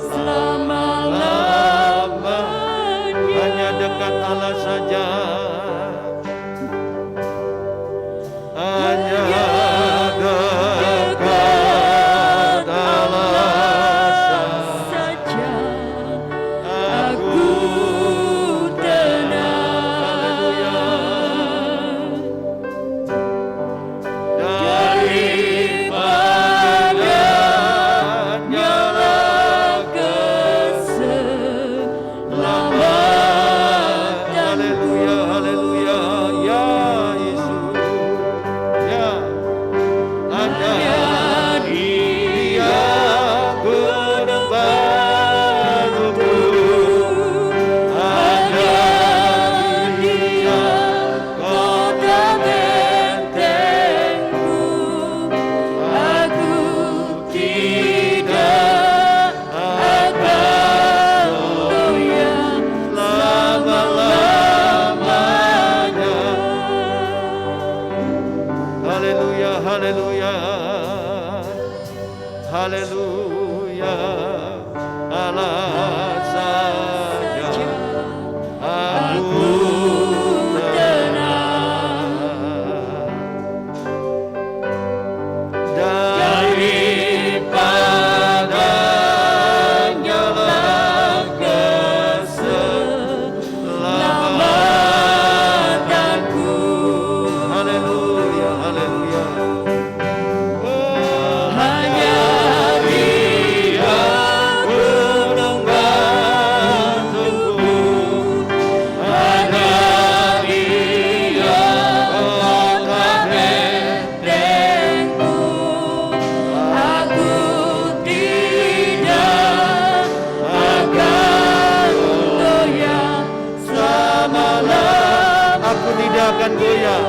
selama-lamanya. Hanya dekat Allah saja. Hanya dekat Allah haleluya. Allah saja aku tenang, daripadanya lah keselamatanku. Haleluya, haleluya. Oh, hanya Dia penenggangku, hanya Dia orang bentengku. Aku tidak akan goyah selama-lamanya. Aku tidak akan goyah.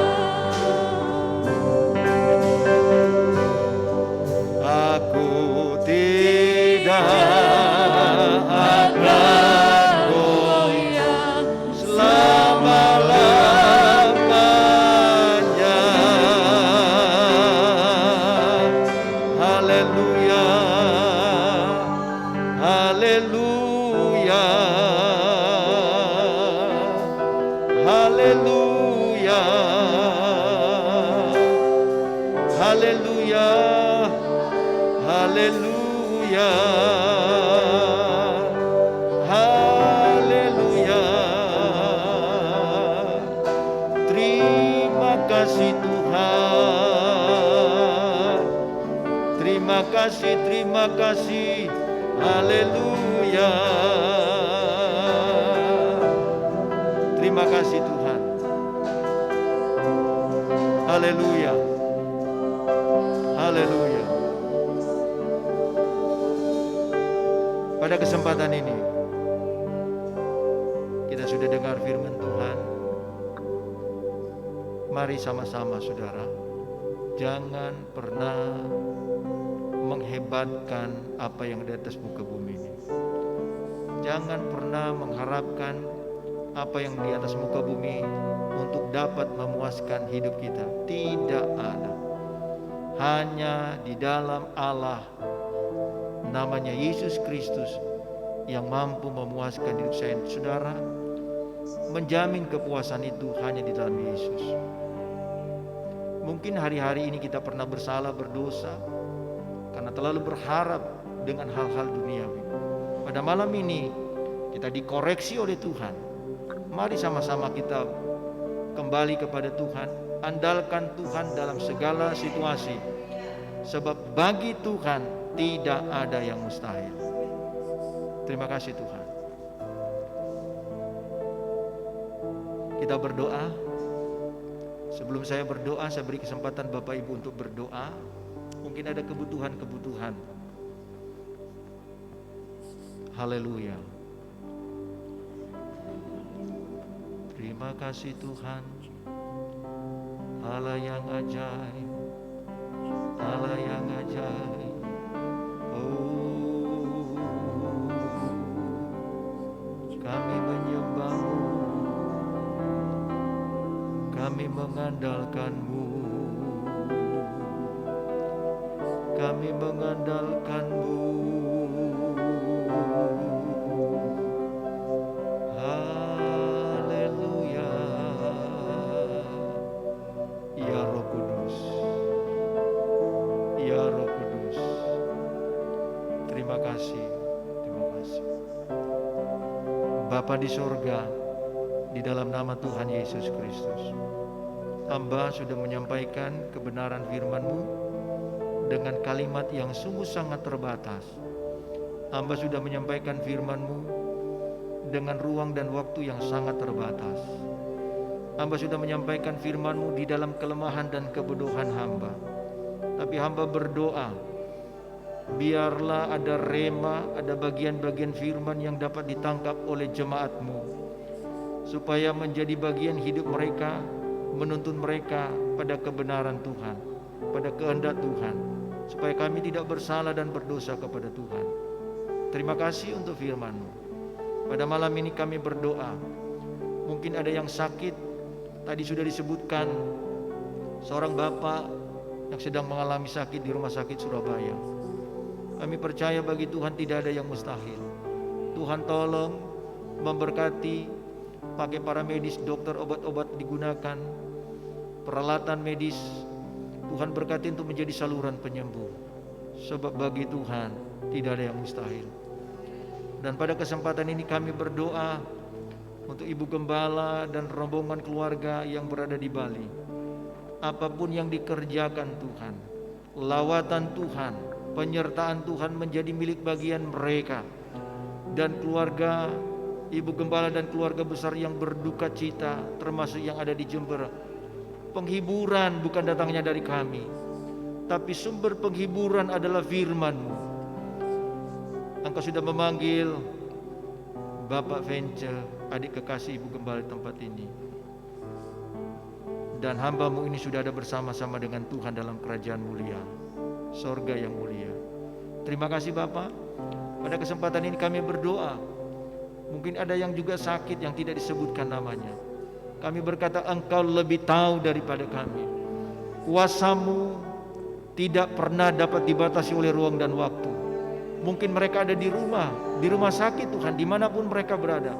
Aku tidak akan goyah selama-lamanya. Haleluya, haleluya, haleluya, haleluya, haleluya, haleluya. Terima kasih Tuhan, terima kasih, terima kasih. Haleluya. Terima kasih Tuhan. Haleluya. Haleluya. Pada kesempatan ini kita sudah dengar firman Tuhan. Mari sama-sama saudara, jangan pernah menghebatkan apa yang di atas muka bumi ini. Jangan pernah mengharapkan apa yang di atas muka bumi untuk dapat memuaskan hidup kita. Tidak ada. Hanya di dalam Allah, namanya Yesus Kristus, yang mampu memuaskan hidup saya dan saudara. Menjamin kepuasan itu hanya di dalam Yesus. Mungkin hari-hari ini kita pernah bersalah, berdosa, karena terlalu berharap dengan hal-hal duniawi. Pada malam ini kita dikoreksi oleh Tuhan. Mari sama-sama kita kembali kepada Tuhan. Andalkan Tuhan dalam segala situasi. Sebab bagi Tuhan tidak ada yang mustahil. Terima kasih Tuhan. Kita berdoa. Sebelum saya berdoa, saya beri kesempatan Bapak Ibu untuk berdoa. Mungkin ada kebutuhan-kebutuhan. Haleluya. Terima kasih Tuhan. Allah yang ajaib, Allah yang ajaib. Oh, kami menyembah-Mu, kami mengandalkan-Mu, kami mengandalkan-Mu. Haleluya. Ya Roh Kudus, ya Roh Kudus, terima kasih, terima kasih. Bapa di sorga, di dalam nama Tuhan Yesus Kristus, hamba sudah menyampaikan kebenaran firman-Mu dengan kalimat yang sungguh sangat terbatas. Hamba sudah menyampaikan firman-Mu dengan ruang dan waktu yang sangat terbatas. Hamba sudah menyampaikan firman-Mu di dalam kelemahan dan kebodohan hamba. Tapi hamba berdoa, biarlah ada rema, ada bagian-bagian firman yang dapat ditangkap oleh jemaat-Mu, supaya menjadi bagian hidup mereka, menuntun mereka pada kebenaran Tuhan, pada kehendak Tuhan, supaya kami tidak bersalah dan berdosa kepada Tuhan. Terima kasih untuk firman-Mu. Pada malam ini kami berdoa, mungkin ada yang sakit. Tadi sudah disebutkan seorang bapak yang sedang mengalami sakit di rumah sakit Surabaya. Kami percaya bagi Tuhan tidak ada yang mustahil. Tuhan tolong memberkati, pakai para medis, dokter, obat-obat digunakan, peralatan medis. Tuhan berkati untuk menjadi saluran penyembuh. Sebab bagi Tuhan tidak ada yang mustahil. Dan pada kesempatan ini kami berdoa untuk Ibu Gembala dan rombongan keluarga yang berada di Bali. Apapun yang dikerjakan Tuhan, lawatan Tuhan, penyertaan Tuhan menjadi milik bagian mereka. Dan keluarga Ibu Gembala dan keluarga besar yang berduka cita, termasuk yang ada di Jember. Penghiburan bukan datangnya dari kami, tapi sumber penghiburan adalah firman-Mu. Engkau sudah memanggil Bapak Vence, adik kekasih Ibu Gembala di tempat ini. Dan hamba-Mu ini sudah ada bersama-sama dengan Tuhan dalam kerajaan mulia, sorga yang mulia. Terima kasih Bapak. Pada kesempatan ini kami berdoa. Mungkin ada yang juga sakit yang tidak disebutkan namanya. Kami berkata, Engkau lebih tahu daripada kami. Kuasa-Mu tidak pernah dapat dibatasi oleh ruang dan waktu. Mungkin mereka ada di rumah sakit Tuhan, dimanapun mereka berada.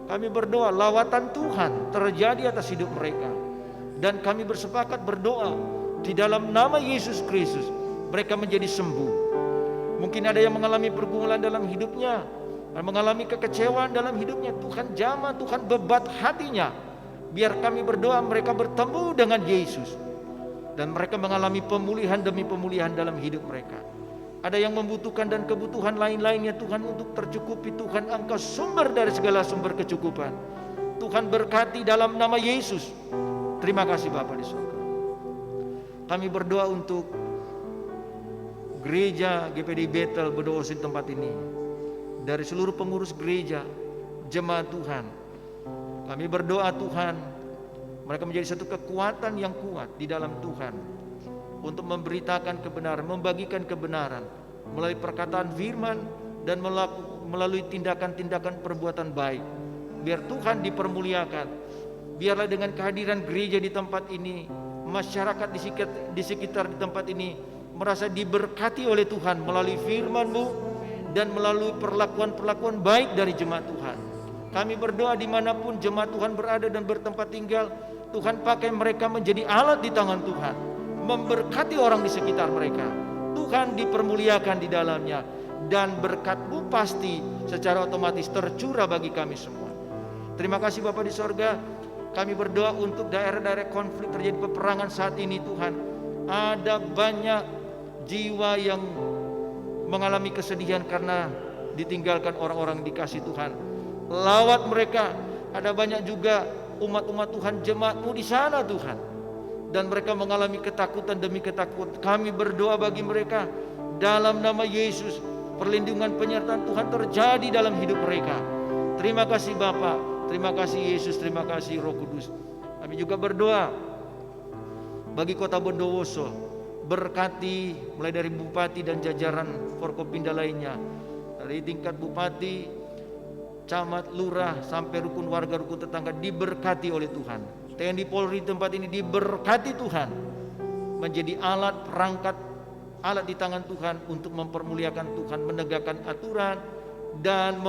Kami berdoa lawatan Tuhan terjadi atas hidup mereka. Dan kami bersepakat berdoa di dalam nama Yesus Kristus, mereka menjadi sembuh. Mungkin ada yang mengalami pergumulan dalam hidupnya, mengalami kekecewaan dalam hidupnya. Tuhan jamah, Tuhan bebat hatinya. Biar kami berdoa mereka bertemu dengan Yesus. Dan mereka mengalami pemulihan demi pemulihan dalam hidup mereka. Ada yang membutuhkan dan kebutuhan lain-lainnya Tuhan untuk tercukupi. Tuhan Engkau sumber dari segala sumber kecukupan. Tuhan berkati dalam nama Yesus. Terima kasih Bapa di surga. Kami berdoa untuk gereja GPD Bethel Bondowoso di tempat ini. Dari seluruh pengurus gereja, jemaat Tuhan. Kami berdoa Tuhan, mereka menjadi satu kekuatan yang kuat di dalam Tuhan. Untuk memberitakan kebenaran, membagikan kebenaran melalui perkataan firman dan melalui tindakan-tindakan perbuatan baik. Biar Tuhan dipermuliakan. Biarlah dengan kehadiran gereja di tempat ini, masyarakat di sekitar di tempat ini merasa diberkati oleh Tuhan melalui firman-Mu dan melalui perlakuan-perlakuan baik dari jemaat Tuhan. Kami berdoa dimanapun jemaat Tuhan berada dan bertempat tinggal, Tuhan pakai mereka menjadi alat di tangan Tuhan, memberkati orang di sekitar mereka. Tuhan dipermuliakan di dalamnya, dan berkat-Mu pasti secara otomatis tercurah bagi kami semua. Terima kasih Bapa di sorga. Kami berdoa untuk daerah-daerah konflik terjadi peperangan saat ini Tuhan. Ada banyak jiwa yang mengalami kesedihan karena ditinggalkan orang-orang dikasih Tuhan. Lawat mereka. Ada banyak juga umat-umat Tuhan, jemaat-Mu di sana Tuhan. Dan mereka mengalami ketakutan demi ketakutan. Kami berdoa bagi mereka dalam nama Yesus. Perlindungan penyertaan Tuhan terjadi dalam hidup mereka. Terima kasih Bapa. Terima kasih Yesus, terima kasih Roh Kudus. Kami juga berdoa bagi kota Bondowoso. Berkati mulai dari Bupati dan jajaran Forkopimda lainnya. Dari tingkat Bupati, Camat, Lurah, sampai rukun warga, rukun tetangga diberkati oleh Tuhan. TNI Polri tempat ini diberkati Tuhan. Menjadi alat perangkat, alat di tangan Tuhan untuk mempermuliakan Tuhan, menegakkan aturan, dan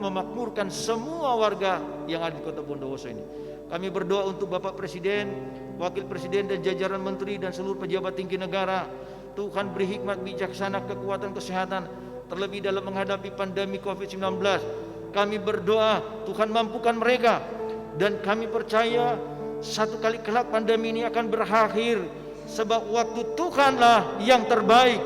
memakmurkan semua warga yang ada di kota Bondowoso ini. Kami berdoa untuk Bapak Presiden, Wakil Presiden dan jajaran Menteri dan seluruh pejabat tinggi negara. Tuhan beri hikmat bijaksana, kekuatan, kesehatan, terlebih dalam menghadapi pandemi COVID-19. Kami berdoa Tuhan mampukan mereka, dan kami percaya satu kali kelak pandemi ini akan berakhir, sebab waktu Tuhanlah yang terbaik.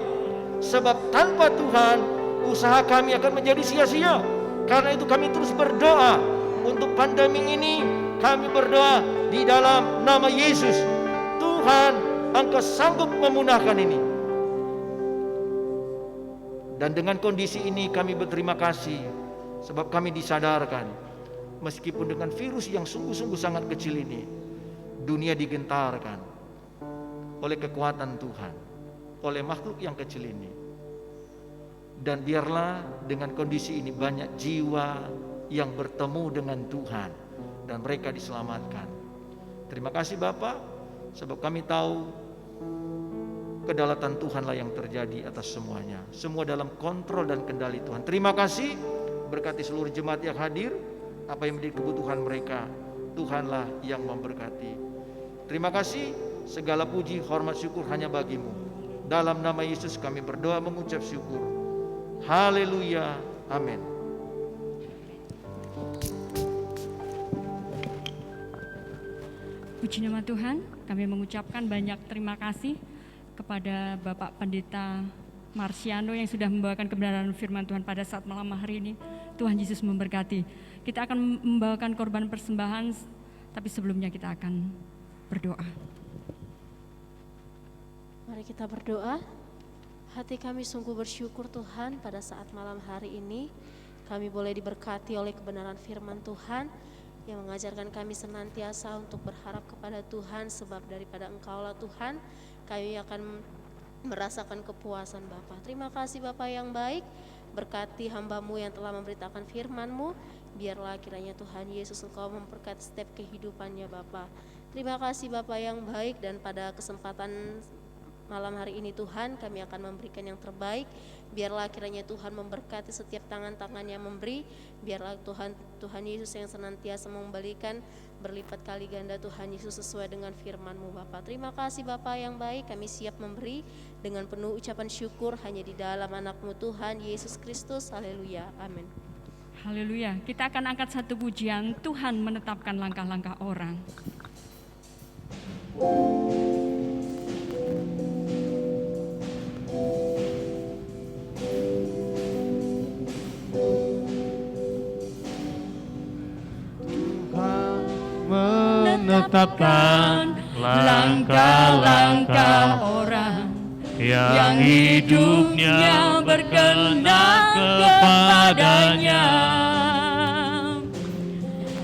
Sebab tanpa Tuhan usaha kami akan menjadi sia-sia. Karena itu kami terus berdoa untuk pandemi ini. Kami berdoa di dalam nama Yesus. Tuhan, Engkau sanggup memunahkan ini. Dan dengan kondisi ini kami berterima kasih, sebab kami disadarkan, meskipun dengan virus yang sungguh-sungguh sangat kecil ini, dunia digentarkan oleh kekuatan Tuhan, oleh makhluk yang kecil ini. Dan biarlah dengan kondisi ini banyak jiwa yang bertemu dengan Tuhan dan mereka diselamatkan. Terima kasih Bapak, sebab kami tahu kedaulatan Tuhanlah yang terjadi atas semuanya. Semua dalam kontrol dan kendali Tuhan. Terima kasih, berkati seluruh jemaat yang hadir. Apa yang menjadi kebutuhan mereka, Tuhanlah yang memberkati. Terima kasih, segala puji, hormat, syukur hanya bagimu. Dalam nama Yesus kami berdoa mengucap syukur. Haleluya, amin. Puji nama Tuhan, kami mengucapkan banyak terima kasih kepada Bapak Pendeta Marsiano yang sudah membawakan kebenaran firman Tuhan pada saat malam hari ini. Tuhan Yesus memberkati. Kita akan membawakan korban persembahan, tapi sebelumnya kita akan berdoa. Mari kita berdoa. Hati kami sungguh bersyukur Tuhan pada saat malam hari ini kami boleh diberkati oleh kebenaran firman Tuhan yang mengajarkan kami senantiasa untuk berharap kepada Tuhan, sebab daripada Engkaulah Tuhan kami akan merasakan kepuasan Bapa. Terima kasih Bapa yang baik, berkati hamba-Mu yang telah memberitakan firman-Mu, biarlah kiranya Tuhan Yesus Engkau memberkati setiap kehidupannya Bapa. Terima kasih Bapa yang baik, dan pada kesempatan malam hari ini Tuhan kami akan memberikan yang terbaik. Biarlah kiranya Tuhan memberkati setiap tangan-tangan yang memberi. Biarlah Tuhan Yesus yang senantiasa mengembalikan berlipat kali ganda Tuhan Yesus sesuai dengan firman-Mu Bapa. Terima kasih Bapa yang baik, kami siap memberi dengan penuh ucapan syukur hanya di dalam anak-Mu Tuhan Yesus Kristus. Haleluya, amin. Haleluya. Kita akan angkat satu pujian, Tuhan menetapkan langkah-langkah orang. Menetapkan langkah-langkah orang yang hidupnya berkenan kepadanya.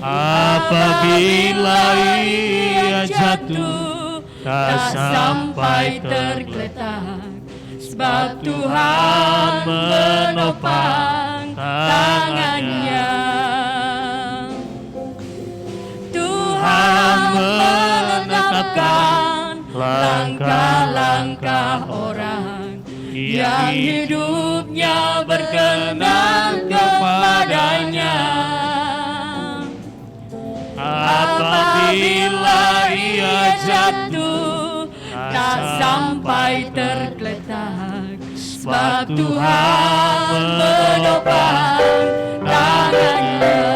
Apabila ia jatuh, tak sampai tergeletak, sebab Tuhan menopang tangannya. Tuhan menetapkan langkah-langkah orang yang hidupnya berkenan kepadanya. Apabila ia jatuh, tak sampai tergeletak, sebab Tuhan menopang tangannya.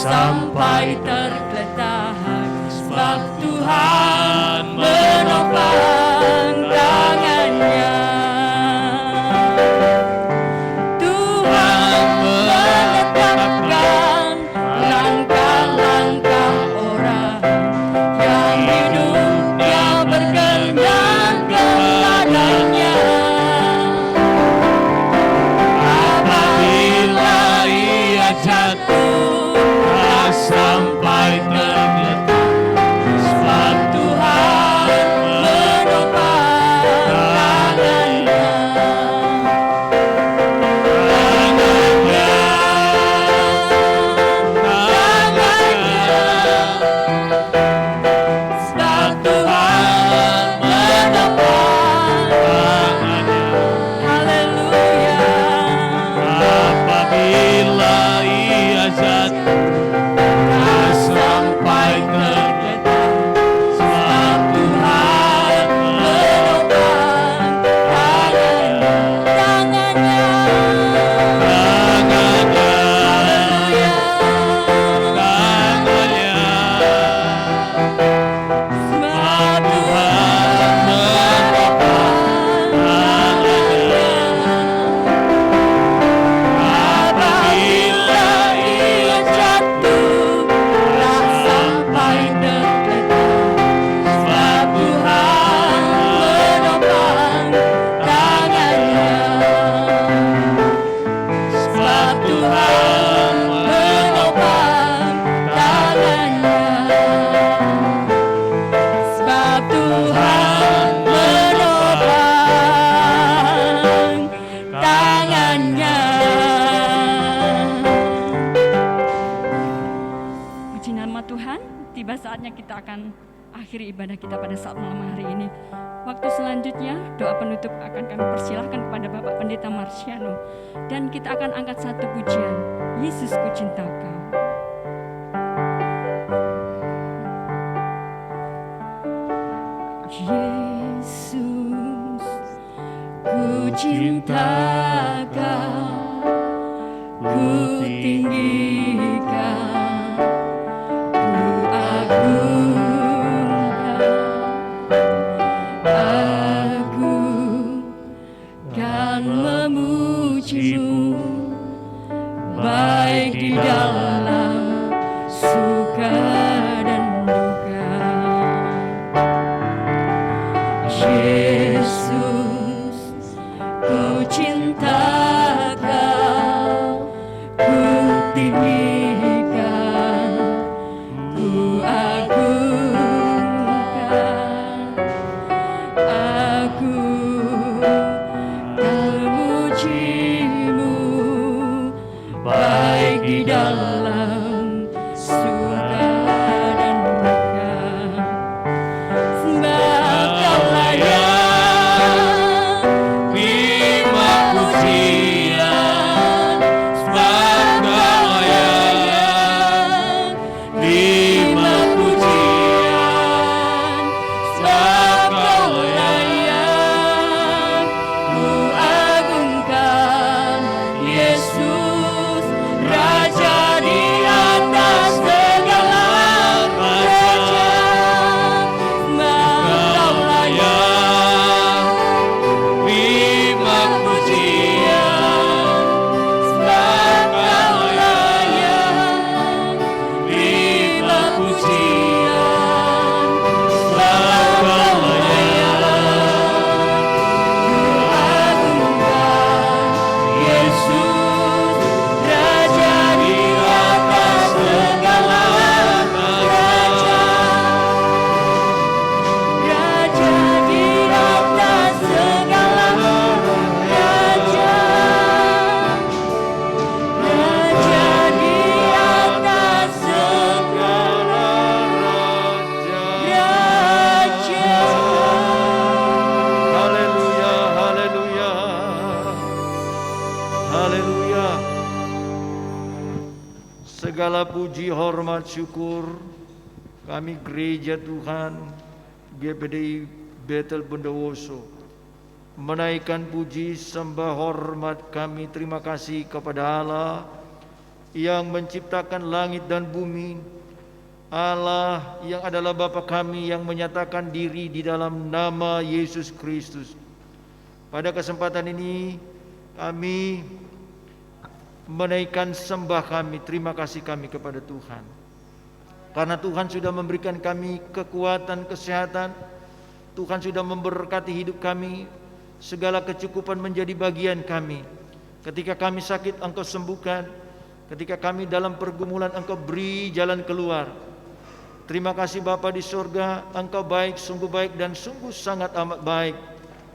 Sampai tergeletak, sebab Tuhan menopang tangannya. Tuhan menetapkan langkah-langkah orang yang hidupnya berkenan kepadanya. Apabila ia jatuh, sampai tergeletak, sebab kita akan akhiri ibadah kita pada saat malam hari ini. Waktu selanjutnya doa penutup akan kami persilahkan kepada Bapak Pendeta Marciano, dan kita akan angkat satu pujian, Yesus ku cinta Kau. Yesus ku cinta Kau, ku tinggikan, ku agungkan, aku kan memuji-Mu, baik di dalam suka dan duka. Yesus, ku cinta Kau, ku tinggikan, ku agungkan, aku kan memuji-Mu, baik di dalam suka dan duka. Sebab Kau layak terima pujian, sebab Kau layak terima pujian, sebab Kau layak ku agungkan. Yesus, Raja di atas segala raja, sebab Kau layak terima pujian, sebab Kau layak terima pujian, sebab Kau layak ku agungkan. Yesus, Raja di atas segala raja, Raja di atas segala raja, Raja di atas segala raja. Haleluya, haleluya, haleluya. Segala puji, hormat, syukur kami gereja Tuhan GPDI Bethel Bondowoso menaikkan puji, sembah, hormat kami terima kasih kepada Allah yang menciptakan langit dan bumi, Allah yang adalah Bapa kami yang menyatakan diri di dalam nama Yesus Kristus. Pada kesempatan ini kami menaikkan sembah kami, terima kasih kami kepada Tuhan. Karena Tuhan sudah memberikan kami kekuatan, kesehatan, Tuhan sudah memberkati hidup kami, segala kecukupan menjadi bagian kami. Ketika kami sakit, Engkau sembuhkan. Ketika kami dalam pergumulan, Engkau beri jalan keluar. Terima kasih Bapa di surga, Engkau baik, sungguh baik dan sungguh sangat amat baik.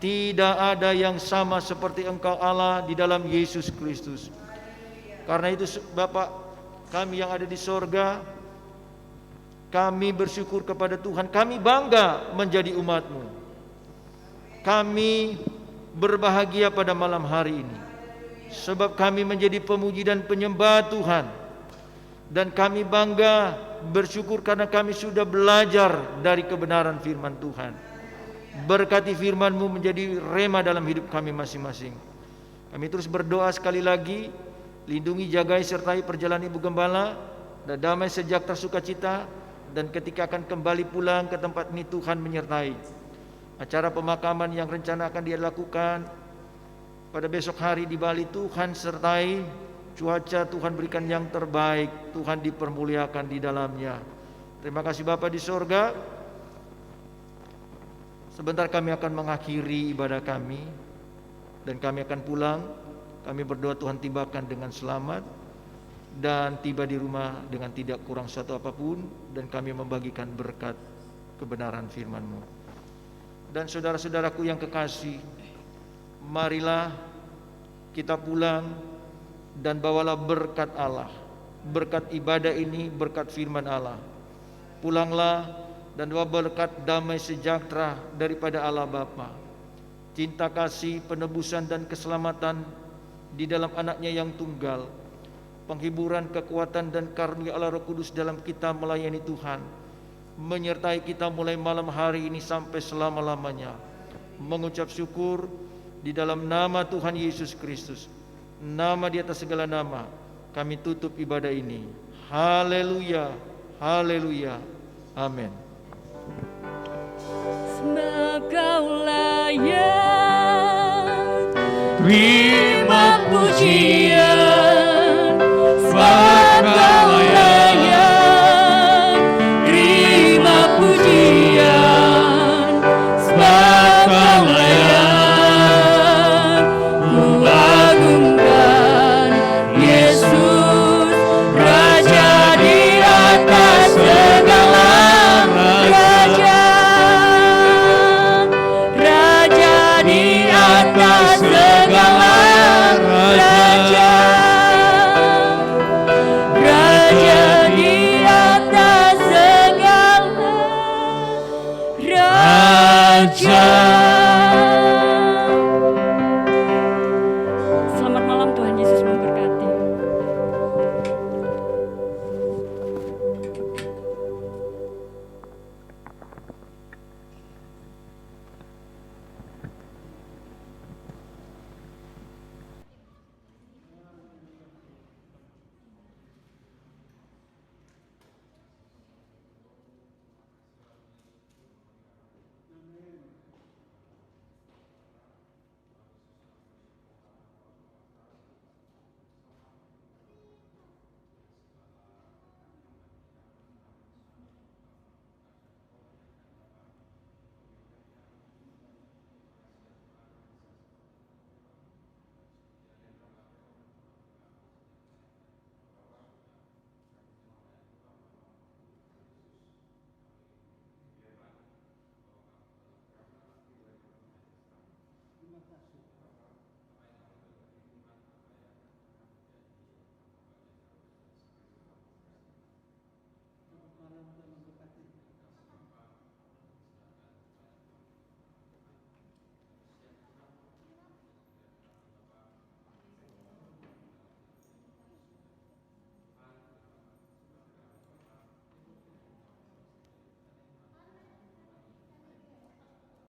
Tidak ada yang sama seperti Engkau Allah di dalam Yesus Kristus. Karena itu Bapak kami yang ada di surga, kami bersyukur kepada Tuhan, kami bangga menjadi umat-Mu. Kami berbahagia pada malam hari ini, sebab kami menjadi pemuji dan penyembah Tuhan. Dan kami bangga bersyukur karena kami sudah belajar dari kebenaran firman Tuhan. Berkati firman-Mu menjadi rema dalam hidup kami masing-masing. Kami terus berdoa sekali lagi, lindungi, jagai, sertai perjalanan Ibu Gembala, dan damai, sejahtera, sukacita, dan ketika akan kembali pulang ke tempat ini Tuhan menyertai. Acara pemakaman yang rencana akan dia lakukan pada besok hari di Bali, Tuhan sertai, cuaca Tuhan berikan yang terbaik, Tuhan dipermuliakan di dalamnya. Terima kasih Bapa di sorga. Sebentar kami akan mengakhiri ibadah kami dan kami akan pulang. Kami berdoa Tuhan tibakan dengan selamat dan tiba di rumah dengan tidak kurang satu apapun, dan kami membagikan berkat kebenaran firman-Mu. Dan saudara-saudaraku yang kekasih, marilah kita pulang dan bawalah berkat Allah, berkat ibadah ini, berkat firman Allah. Pulanglah dan doa berkat damai sejahtera daripada Allah Bapa, cinta kasih, penebusan dan keselamatan di dalam anaknya yang tunggal, penghiburan, kekuatan dan karunia Allah Roh Kudus dalam kita melayani Tuhan, menyertai kita mulai malam hari ini sampai selama-lamanya. Mengucap syukur di dalam nama Tuhan Yesus Kristus, nama di atas segala nama, kami tutup ibadah ini. Haleluya, haleluya, amin. Sembah Kau layak, terima pujian. Sembah Kau layak, terima pujian. Sembah Kau layak, ku agungkan Yesus, Raja di atas segala raja. Raja di atas segala raja, Raja di atas segala raja. Selamat malam, Tuhan Yesus memberkati.